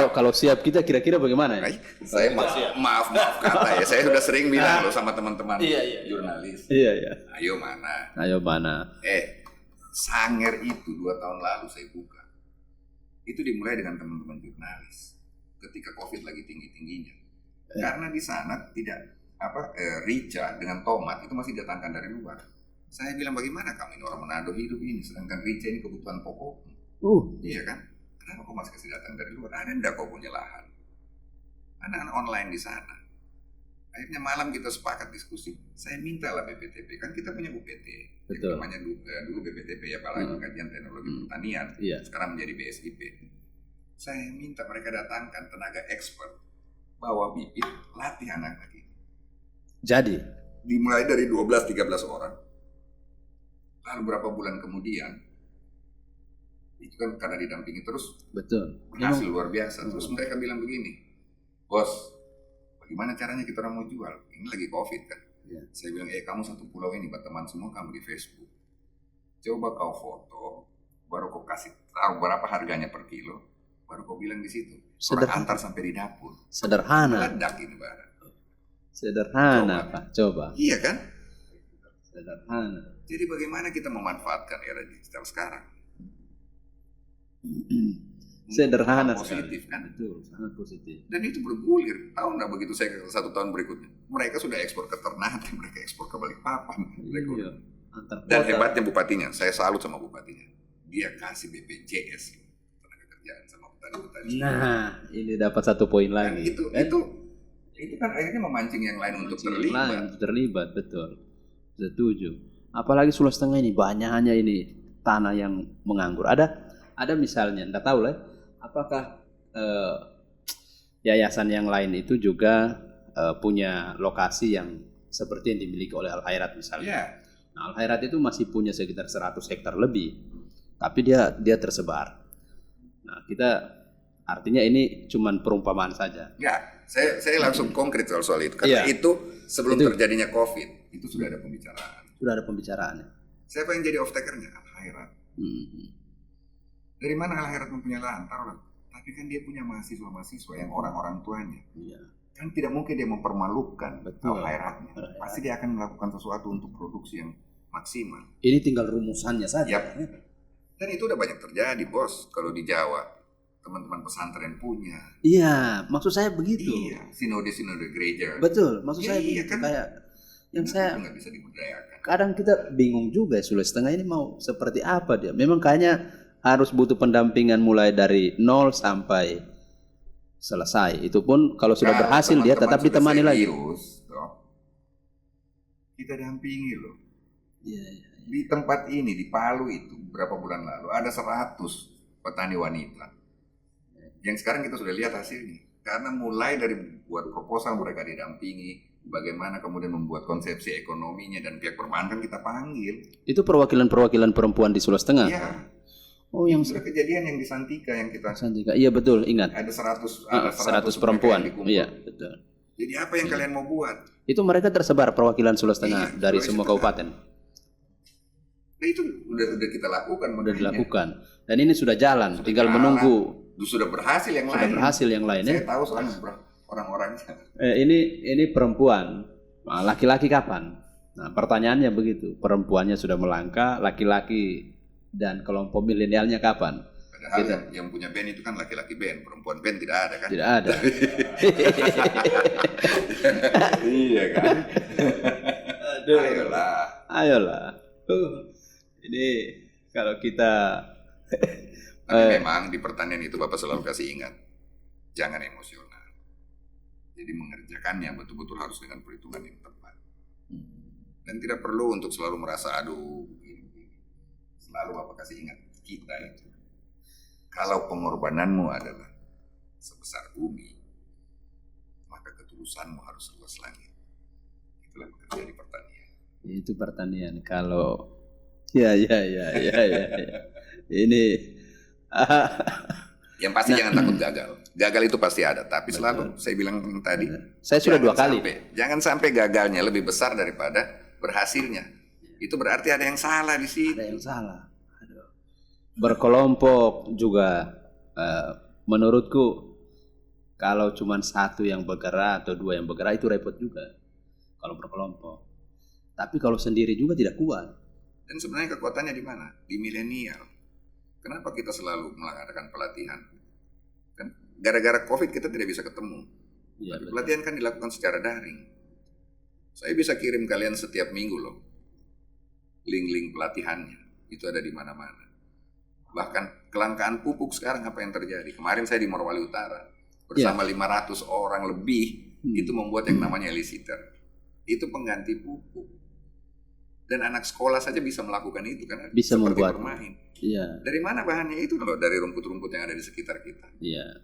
kalau siap kita kira-kira bagaimana? Saya maaf kata ya, saya sudah sering bilang loh sama teman-teman jurnalis. Iya. Ayo mana? Sanger itu 2 tahun lalu saya buka. Itu dimulai dengan teman-teman jurnalis ketika COVID lagi tinggi-tingginya. Karena di sana tidak rica dengan tomat itu masih datangkan dari luar. Saya bilang bagaimana kamu ini orang Manado hidup ini, sedangkan rica ini kebutuhan pokok. Iya kan? Kenapa kau masih kasih datang dari luar? Ada enggak kau punya lahan? Anak-anak online di sana. Akhirnya malam kita sepakat diskusi. Saya minta lah BPTP, kan kita punya UPT. Betul. Namanya dulu BPTP ya, apalagi kajian teknologi pertanian. Iya. Sekarang menjadi BSIP. Saya minta mereka datangkan tenaga expert, bawa bibit, latih anak lagi. Jadi Dimulai dari 12-13 orang. Lalu berapa bulan kemudian, itu kan karena didampingi terus, betul. berhasil luar biasa. Terus mereka bilang begini, bos, bagaimana caranya kita orang mau jual? Ini lagi COVID kan. Ya. Saya bilang, kamu satu pulau ini, buat teman semua kamu di Facebook. Coba kau foto, baru kau kasih tahu berapa harganya per kilo, baru kau bilang di situ. Orang antar sampai di dapur. Sederhana. Meledak ini barang. Sederhana, Pak. Coba. Iya kan? Sederhana. Jadi bagaimana kita memanfaatkan era digital sekarang? Sederhana Positif sekali. kan? Betul, sangat positif. Dan itu bergulir. Tahu nggak begitu saya ke 1 tahun berikutnya, mereka sudah ekspor ke Ternate, mereka ekspor ke Balikpapan. Iya. Antar Dan kota. hebatnya bupatinya, saya salut sama bupatinya. Dia kasih BPJS tenaga kerjaan sama petani-petani. Nah, ini dapat 1 poin Dan lagi. itu kan akhirnya memancing yang lain untuk terlibat. Terlibat, betul. Setuju. Apalagi Sulawesi Tengah ini banyaknya ini tanah yang menganggur. Ada misalnya, enggak tahu lah, apakah yayasan yang lain itu juga punya lokasi yang seperti yang dimiliki oleh Al Khairat misalnya. Ya. Nah, Al Khairat itu masih punya sekitar 100 hektar lebih, tapi dia tersebar. Nah, kita artinya ini cuman perumpamaan saja. Ya, saya langsung konkret soal itu. Karena itu sebelum Itu. terjadinya COVID, itu sudah ada pembicaraan. Sudah ada pembicaraannya. Siapa yang jadi off takernya? Al Khairat. Dari mana Al Khairat mempunyai lahan? Taruhlah. Tapi kan dia punya mahasiswa-mahasiswa yang orang-orang tuanya. Iya. Kan tidak mungkin dia mempermalukan Betul. Al Khairatnya. Pasti dia akan melakukan sesuatu untuk produksi yang maksimal. Ini tinggal rumusannya saja. Yap. Dan itu udah banyak terjadi, bos. Kalau di Jawa, teman-teman pesantren punya. Iya, maksud saya begitu. Iya, sinode-sinode gereja. Betul, maksud saya Iya, begitu. kan? Kayak yang Itu saya nggak bisa dibudayakan. kadang kita bingung juga Sulawesi Tengah ini mau seperti apa dia. Memang kayaknya harus butuh pendampingan mulai dari 0 sampai selesai. Itu pun kalau sudah berhasil dia teman-teman tetap sudah ditemani lagi. serius, toh, kita dampingi loh. Iya. Di tempat ini, di Palu itu, beberapa bulan lalu, ada 100 petani wanita. Yang sekarang kita sudah lihat hasilnya. Karena mulai dari buat proposal mereka didampingi, bagaimana kemudian membuat konsepsi ekonominya, dan pihak perbankan kita panggil. Itu perwakilan-perwakilan perempuan di Sulawesi Tengah. Iya. Oh, yang Sudah kejadian yang di Santika yang kita Santika. Iya betul, ingat. ada 100 100 mereka perempuan. yang dikumpul. Iya, betul. Jadi apa yang kalian mau buat? Itu mereka tersebar perwakilan Sulawesi Tengah Iya, dari Sulawesi semua Tengah. kabupaten. Nah, itu udah kita lakukan. Sudah makanya. dilakukan. Dan ini sudah jalan, Sudah tinggal jalan. menunggu. Sudah berhasil yang Sudah lain. berhasil yang lain ya. Saya tahu soalnya orang-orangnya. Ini perempuan. Nah, laki-laki kapan? Nah, pertanyaannya begitu. Perempuannya sudah melangkah, laki-laki dan kelompok milenialnya kapan? Padahal Gitu. yang punya band itu kan laki-laki band, perempuan band tidak ada kan? Tidak ada. Iya kan? Aduh. Ayolah. Ini kalau kita Tapi memang di pertanian itu Bapak selalu kasih ingat, jangan emosional. Jadi mengerjakannya betul-betul harus dengan perhitungan yang tepat. Dan tidak perlu untuk selalu merasa aduh begini. Selalu Bapak kasih ingat kita itu. Kalau pengorbananmu adalah sebesar bumi, maka ketulusanmu harus luas langit. Itulah bekerja di pertanian. itu pertanian. Kalau ya. Ini Yang pasti jangan takut gagal. Gagal itu pasti ada, tapi selalu saya bilang tadi, saya sudah 2 kali. Jangan sampai gagalnya lebih besar daripada berhasilnya. Itu berarti ada yang salah di situ. Ada yang salah. Aduh. Berkelompok juga menurutku kalau cuma 1 yang bergerak atau 2 yang bergerak itu repot juga kalau berkelompok. Tapi kalau sendiri juga tidak kuat. Dan sebenarnya kekuatannya di mana? Di milenial. Kenapa kita selalu mengadakan pelatihan? Kan gara-gara COVID kita tidak bisa ketemu. Ya, betul. Pelatihan kan dilakukan secara daring. Saya bisa kirim kalian setiap minggu loh link-link pelatihannya itu ada di mana-mana. Bahkan kelangkaan pupuk sekarang apa yang terjadi? Kemarin saya di Morowali Utara bersama 500 orang lebih itu membuat yang namanya Elisiter. Itu pengganti pupuk. Dan anak sekolah saja bisa melakukan itu kan? Bisa seperti membuat. bermain. Iya. Dari mana bahannya itu? Loh, dari rumput-rumput yang ada di sekitar kita. Iya.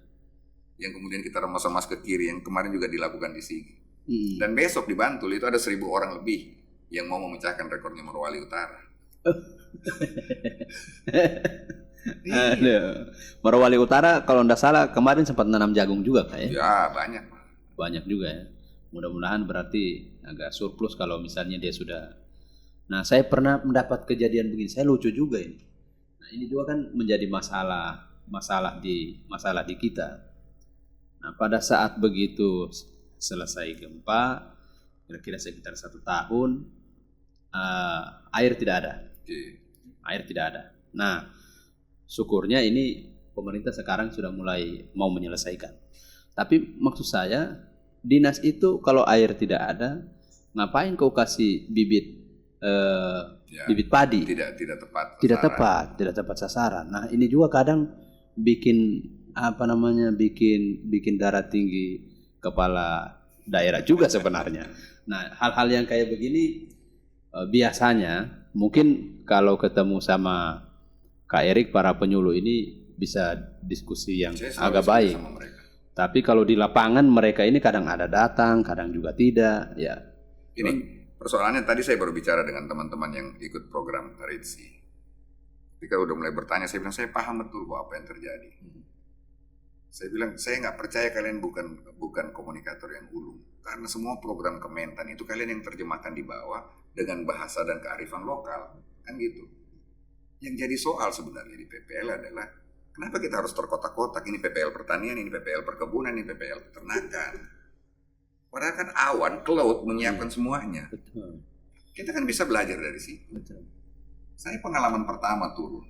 Yang kemudian kita remas-remas ke kiri, yang kemarin juga dilakukan di sini. Dan besok di Bantul itu ada 1.000 orang lebih yang mau memecahkan rekornya Morowali Utara. Aduh. Morowali Utara kalau nggak salah kemarin sempat nanam jagung juga kayak. Ya banyak. Banyak juga ya. Mudah-mudahan berarti agak surplus kalau misalnya dia sudah. Nah, saya pernah mendapat kejadian begini. Saya lucu juga ini. Nah, ini juga kan menjadi masalah di kita. Nah, pada saat begitu selesai gempa, kira-kira sekitar 1 tahun, air tidak ada. Air tidak ada. Nah, syukurnya ini pemerintah sekarang sudah mulai mau menyelesaikan. Tapi maksud saya, dinas itu kalau air tidak ada, ngapain kau kasih bibit padi? Tidak tepat sasaran. Nah, ini juga kadang bikin bikin darah tinggi kepala daerah juga sebenarnya. Nah, hal-hal yang kayak begini biasanya mungkin kalau ketemu sama Kak Erik, para penyuluh ini bisa diskusi yang agak baik. Tapi kalau di lapangan mereka ini kadang ada datang, kadang juga tidak. Ya. Ini persoalannya tadi saya baru bicara dengan teman-teman yang ikut program RITSI. Ketika udah mulai bertanya, saya bilang saya paham betul kok apa yang terjadi. Saya bilang saya nggak percaya kalian bukan komunikator yang ulung, karena semua program Kementan itu kalian yang terjemahkan di bawah dengan bahasa dan kearifan lokal, kan gitu. Yang jadi soal sebenarnya di PPL adalah kenapa kita harus terkotak-kotak, ini PPL pertanian, ini PPL perkebunan, ini PPL peternakan. Padahal kan awan, cloud menyiapkan semuanya. Betul. Kita kan bisa belajar dari situ. Betul. Saya pengalaman pertama turun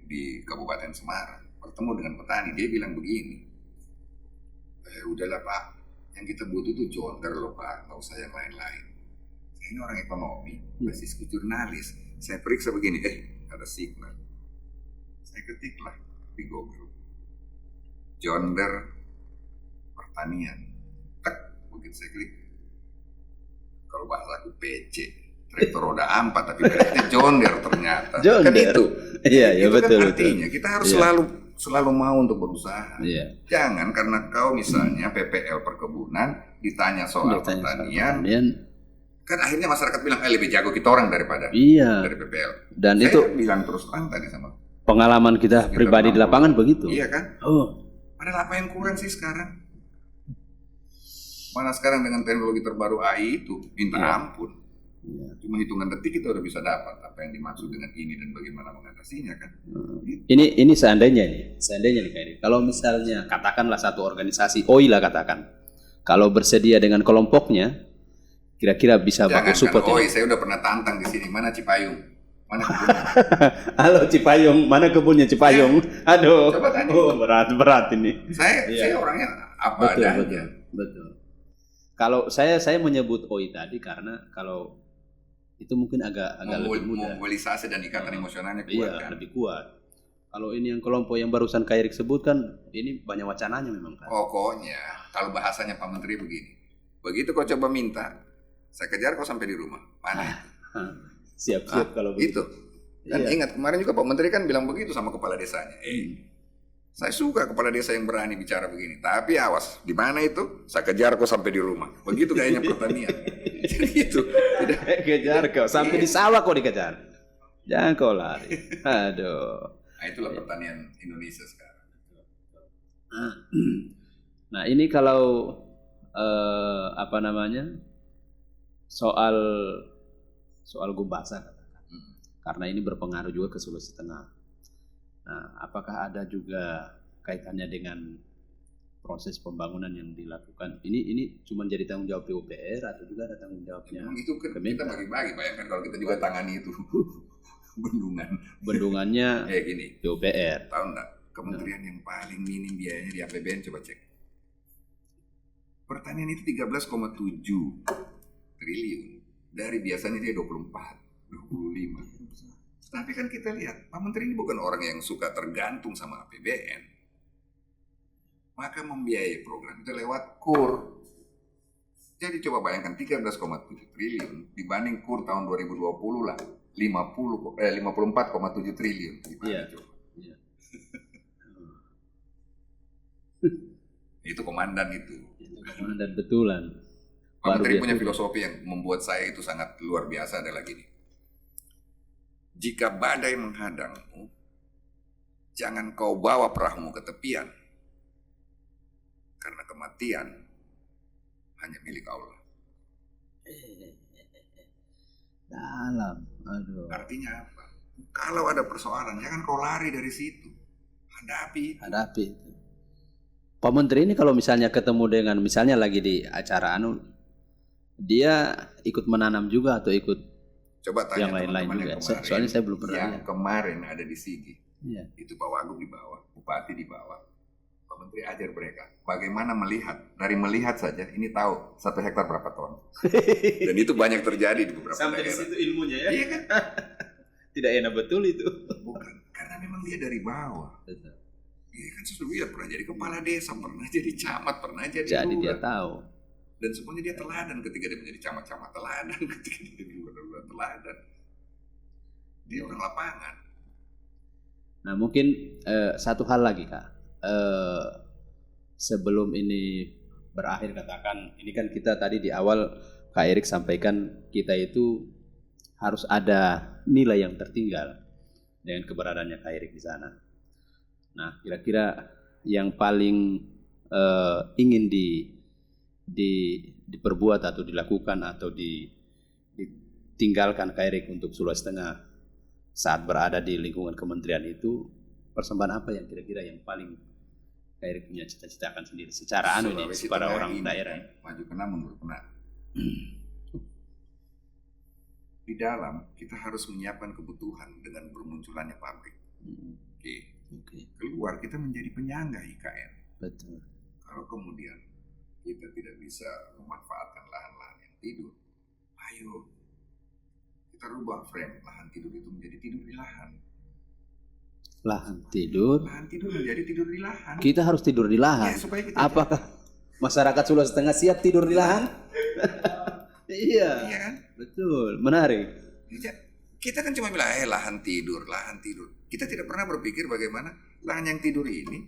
di Kabupaten Semarang, bertemu dengan petani, dia bilang begini, udahlah Pak, yang kita butuh tuh jonder loh Pak, nggak usah yang lain-lain. Saya ini orang ekonomi, basisku jurnalis, saya periksa begini, ada signal. Saya ketiklah di Google, jonder pertanian, begitu saya klik, kalau bahasa aku PC, traktor roda 4 tapi beresnya jonder ternyata. Kan itu. Iya, itu betul, kan artinya kita harus selalu mau untuk berusaha. Jangan karena kau misalnya PPL perkebunan ditanya soal pertanian, kan akhirnya masyarakat bilang lebih jago kita orang daripada dari PPL. Dan saya itu bilang terus terang tadi sama pengalaman kita pribadi di lapangan begitu. Iya kan? Padahal apa yang kurang sih sekarang? Mana sekarang dengan teknologi terbaru AI itu minta ampun. Cuma hitungan detik kita udah bisa dapat apa yang dimaksud dengan ini dan bagaimana mengatasinya kan. Ini seandainya nih Kak Eri. Kalau misalnya katakanlah satu organisasi OI lah katakan, kalau bersedia dengan kelompoknya, kira-kira bisa baku support ya. Saya udah pernah tantang di sini. Mana Cipayung? Mana kebunnya? Halo Cipayung, mana kebunnya Cipayung? Aduh. Coba tanya. Berat ini. Saya orangnya apa adanya. Betul. Kalau saya menyebut OI tadi karena kalau itu mungkin agak lebih mudah. Mobilisasi dan ikatan emosionalnya kuat kan? Lebih kuat. Kalau ini yang kelompok yang barusan Kak Erik sebutkan, ini banyak wacananya memang kan. Pokoknya kalau bahasanya Pak Menteri begini, begitu kau coba minta, saya kejar kau sampai di rumah. Mana? Siap-siap kalau begitu. Itu. Dan ingat kemarin juga Pak Menteri kan bilang begitu sama kepala desanya. Saya suka kepala desa yang berani bicara begini. Tapi awas, di mana itu? Saya kejar kau sampai di rumah. Begitu kayaknya pertanian. Jadi itu. Kejar kau sampai di sawah kau dikejar. Jangan kau lari. Aduh. Nah itulah pertanian Indonesia sekarang. Nah ini kalau soal Gumbasa katakan. Karena ini berpengaruh juga ke Sulawesi Tengah. Nah, apakah ada juga kaitannya dengan proses pembangunan yang dilakukan? Ini cuma jadi tanggung jawab PUPR atau juga ada tanggung jawabnya? Itu kan kita bagi-bagi, bayangkan kalau kita juga tangani itu bendungannya gini. PUPR. Tahu nggak? Kementerian yang paling minim biayanya di APBN coba cek. Pertanian itu 13,7 triliun. Dari biasanya dia 24. 25. Tapi kan kita lihat, Pak Menteri ini bukan orang yang suka tergantung sama APBN. Maka membiayai program itu lewat KUR. Jadi coba bayangkan 13,7 triliun dibanding KUR tahun 2020 lah 54,7 triliun. Iya. Coba? Iya. Itu komandan itu. Dan betulan. Pak Menteri biasa. punya filosofi yang membuat saya itu sangat luar biasa adalah gini. Jika badai menghadangmu, jangan kau bawa perahumu ke tepian. Karena kematian hanya milik Allah. Dalam. Aduh. Artinya apa? Kalau ada persoalan, jangan kau lari dari situ. Hadapi. Hadapi itu. Pak Menteri ini kalau misalnya ketemu dengan misalnya lagi di acara dia ikut menanam juga atau ikut Coba tanya yang lain-lain teman-teman juga. yang kemarin, Soalnya saya belum pernah yang lihat. kemarin ada di Sigi. Iya. Itu Pak Wagub di bawah, Bupati di bawah. Pak Menteri ajar mereka bagaimana melihat. Dari melihat saja ini tahu 1 hektar berapa ton. Dan itu banyak terjadi di beberapa Sampai di daerah. situ ilmunya ya. Iya kan? Tidak enak betul itu. Bukan, karena memang dia dari bawah. Betul. Dia kan sudah pernah jadi kepala desa, pernah jadi camat, pernah jadi Jadi dia lurah. tahu. Dan semuanya dia teladan ketika dia menjadi camat-camat teladan, ketika dia jadi gubernur teladan. Dia orang lapangan. Nah mungkin satu hal lagi Kak. Sebelum ini berakhir katakan, ini kan kita tadi di awal Kak Erik sampaikan kita itu harus ada nilai yang tertinggal dengan keberadaannya Kak Erik di sana. Nah kira-kira yang paling ingin diperbuat atau dilakukan atau ditinggalkan Kak Erik untuk Sulawesi Tengah saat berada di lingkungan kementerian itu, persembahan apa yang kira-kira yang paling Kak Erik punya cita-citakan sendiri secara ini Sulawesi kepada Tengah orang ini, daerah? Maju kena mundur kena. Di dalam kita harus menyiapkan kebutuhan dengan bermunculannya pabrik. Oke. Keluar kita menjadi penyangga IKN. Betul. Kalau kemudian kita tidak bisa memanfaatkan lahan-lahan yang tidur, ayo kita rubah frame lahan tidur itu menjadi tidur di lahan. Lahan tidur. Lahan tidur menjadi tidur di lahan. Kita harus tidur di lahan. Ya, supaya kita Apakah masyarakat Sulawesi Tengah siap tidur di lahan? Iya. Iya kan? Betul. Menarik. Kita kan cuma bilang lahan tidur. Kita tidak pernah berpikir bagaimana lahan yang tidur ini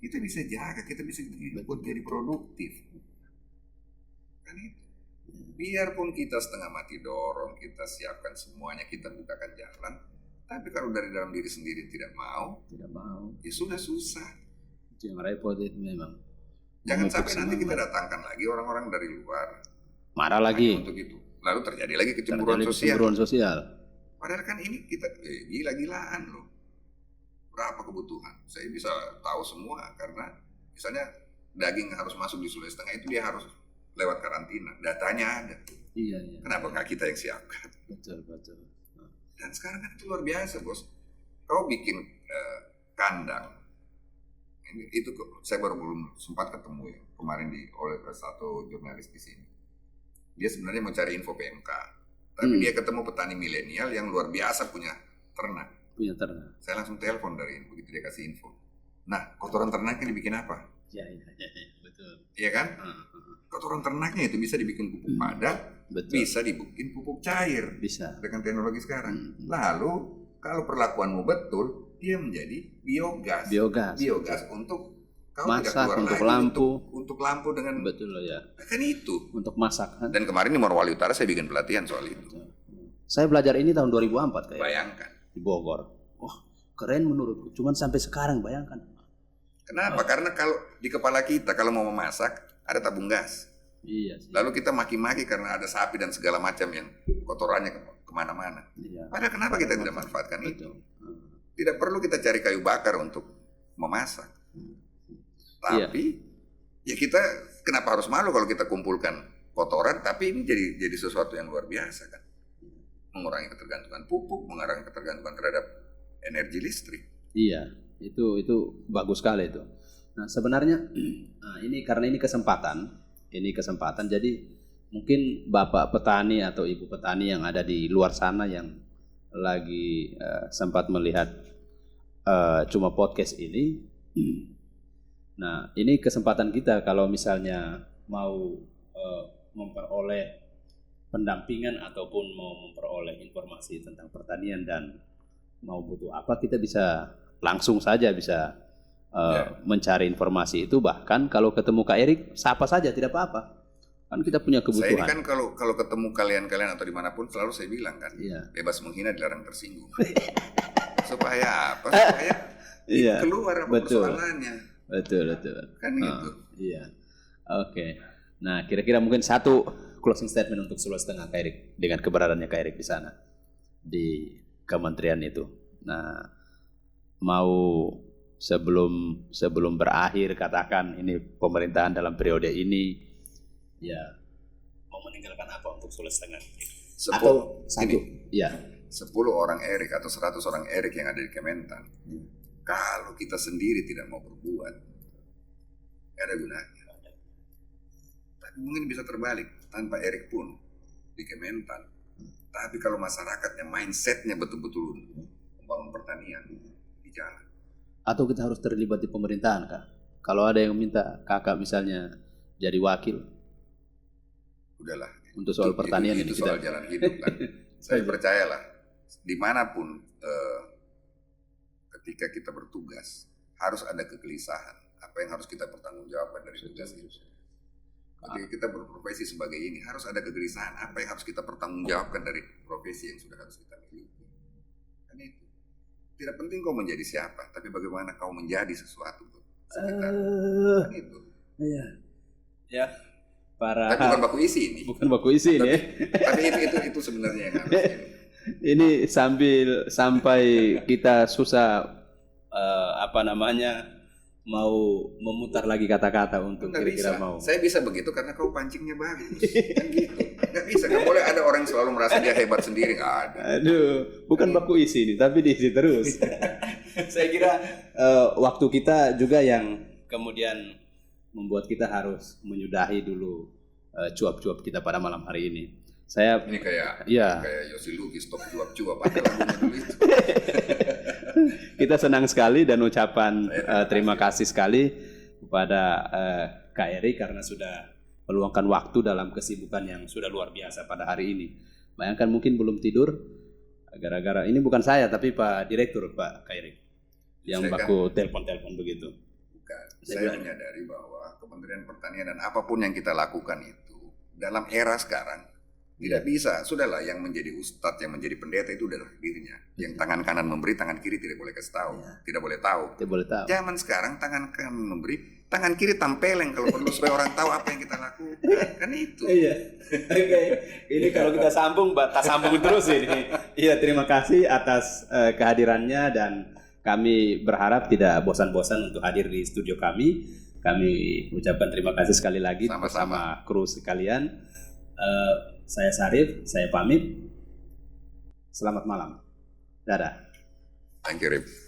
kita bisa jaga, kita bisa buat jadi produktif. Kan itu. Biarpun kita setengah mati dorong, kita siapkan semuanya, kita bukakan jalan. Tapi kalau dari dalam diri sendiri tidak mau, ya sudah susah. Itu yang repot itu memang. Jangan Memupuk sampai nanti semangat. kita datangkan lagi orang-orang dari luar. Marah lagi. Untuk itu. Lalu terjadi lagi kecemburuan sosial. Kecemburuan sosial. Padahal kan ini kita gila-gilaan loh. Berapa kebutuhan? Saya bisa tahu semua karena misalnya daging harus masuk di Sulawesi Tengah itu dia harus lewat karantina. Datanya ada. Iya. Kenapa nggak kita yang siapkan? Betul. Dan sekarang kan itu luar biasa, bos. Kau bikin kandang. Itu saya baru belum sempat ketemu ya kemarin oleh satu jurnalis di sini. Dia sebenarnya mau cari info PMK, tapi dia ketemu petani milenial yang luar biasa punya ternak. Saya langsung telepon dari begitu dia kasih info. Nah, kotoran ternaknya dibikin apa? Iya, betul. Iya kan? Kotoran ternaknya itu bisa dibikin pupuk padat, bisa dibikin pupuk cair. Bisa. Dengan teknologi sekarang. Lalu kalau perlakuanmu betul, dia menjadi biogas. Biogas untuk kau masak, tidak keluar untuk lagi lampu. Untuk lampu dengan betul loh ya. Kan itu. Untuk masak kan. Dan kemarin di Morowali Utara saya bikin pelatihan soal itu. Saya belajar ini tahun 2004 kayak. Bayangkan. Di Bogor. Wah, keren menurutku. Cuman sampai sekarang bayangkan. Kenapa? Karena kalau di kepala kita kalau mau memasak ada tabung gas. Iya sih. Lalu kita maki-maki karena ada sapi dan segala macam yang kotorannya kemana-mana. Iya. Padahal kenapa kita tidak manfaatkan itu? Betul. Tidak perlu kita cari kayu bakar untuk memasak. Tapi ya kita kenapa harus malu kalau kita kumpulkan kotoran? Tapi ini jadi sesuatu yang luar biasa kan. Mengurangi ketergantungan pupuk, mengurangi ketergantungan terhadap energi listrik. Iya, itu bagus sekali itu. Nah sebenarnya ini karena ini kesempatan, jadi mungkin bapak petani atau ibu petani yang ada di luar sana yang lagi sempat melihat cuma podcast ini. Nah, ini kesempatan kita kalau misalnya mau memperoleh pendampingan ataupun mau memperoleh informasi tentang pertanian dan mau butuh apa, kita bisa langsung saja bisa mencari informasi itu. Bahkan kalau ketemu Kak Erik, sapa saja, tidak apa-apa. Kan kita punya kebutuhan. Saya ini kan kalau ketemu kalian atau dimanapun selalu saya bilang kan, bebas menghina dilarang tersinggung. Supaya apa? Supaya keluar apa persoalannya. Betul. Kan gitu. Iya. Oke. Nah, kira-kira mungkin satu closing statement untuk Sulawesi Tengah, Kak Erik, dengan keberadaannya Kak Erik di sana, di kementerian itu. Nah, mau sebelum berakhir, katakan ini pemerintahan dalam periode ini, ya Mau meninggalkan apa untuk Sulawesi Tengah? 10 orang Erik atau 100 orang Erik yang ada di Kementan, kalau kita sendiri tidak mau berbuat, gak ada gunanya. Tapi mungkin bisa terbalik, tanpa Erik pun di Kementan. Tapi kalau masyarakatnya, mindsetnya betul-betul membangun pertanian, di jalan. Atau kita harus terlibat di pemerintahan, Kak? Kalau ada yang minta kakak misalnya jadi wakil, udahlah. Untuk soal pertanian itu soal jalan hidup kan. Saya percayalah, dimanapun ketika kita bertugas harus ada kegelisahan. Apa yang harus kita pertanggungjawabkan dari tugas itu. Ketika kita berprofesi sebagai ini harus ada kegelisahan. Apa yang harus kita pertanggungjawabkan dari profesi yang sudah harus kita miliki. Kan itu. Tidak penting kau menjadi siapa, tapi bagaimana kau menjadi sesuatu sekitar. Kan itu. Iya. Ya. Tapi bukan baku isi ini. Bukan baku isi ini. Tapi itu sebenarnya yang harus ini. Ini sampai kita susah mau memutar lagi kata-kata untuk kira-kira mau. Saya bisa begitu karena kau pancingnya bagus. Kan gitu. Nggak bisa, nggak boleh ada orang selalu merasa dia hebat sendiri, nggak ada. Aduh, bukan baku isi ini, tapi diisi terus. Saya kira waktu kita juga yang kemudian membuat kita harus menyudahi dulu cuap-cuap kita pada malam hari ini. Ini kayak Yosi Luki, stop cuap-cuap apa lagunya dulu itu. Kita senang sekali dan ucapan terima kasih sekali kepada Kak Erik karena sudah meluangkan waktu dalam kesibukan yang sudah luar biasa pada hari ini. Bayangkan mungkin belum tidur gara-gara ini, bukan saya tapi Pak Direktur, Pak Kak Erik yang baku telepon-telepon begitu. Bukan. Saya menyadari bahwa Kementerian Pertanian dan apapun yang kita lakukan itu dalam era sekarang tidak bisa. Sudahlah, yang menjadi ustadz, yang menjadi pendeta itu adalah dirinya. Yang tangan kanan memberi, tangan kiri tidak boleh kasih tahu. Tidak boleh tahu. Zaman sekarang tangan kanan memberi, tangan kiri tampeleng kalau perlu supaya orang tahu apa yang kita lakukan. Kan itu. Iya. Oke. Ini kalau kita sambung terus ini. Iya, terima kasih atas kehadirannya dan kami berharap tidak bosan-bosan untuk hadir di studio kami. Kami ucapkan terima kasih sekali lagi bersama kru sekalian. Saya Sarif, saya pamit. Selamat malam. Dadah. Thank you, Rip.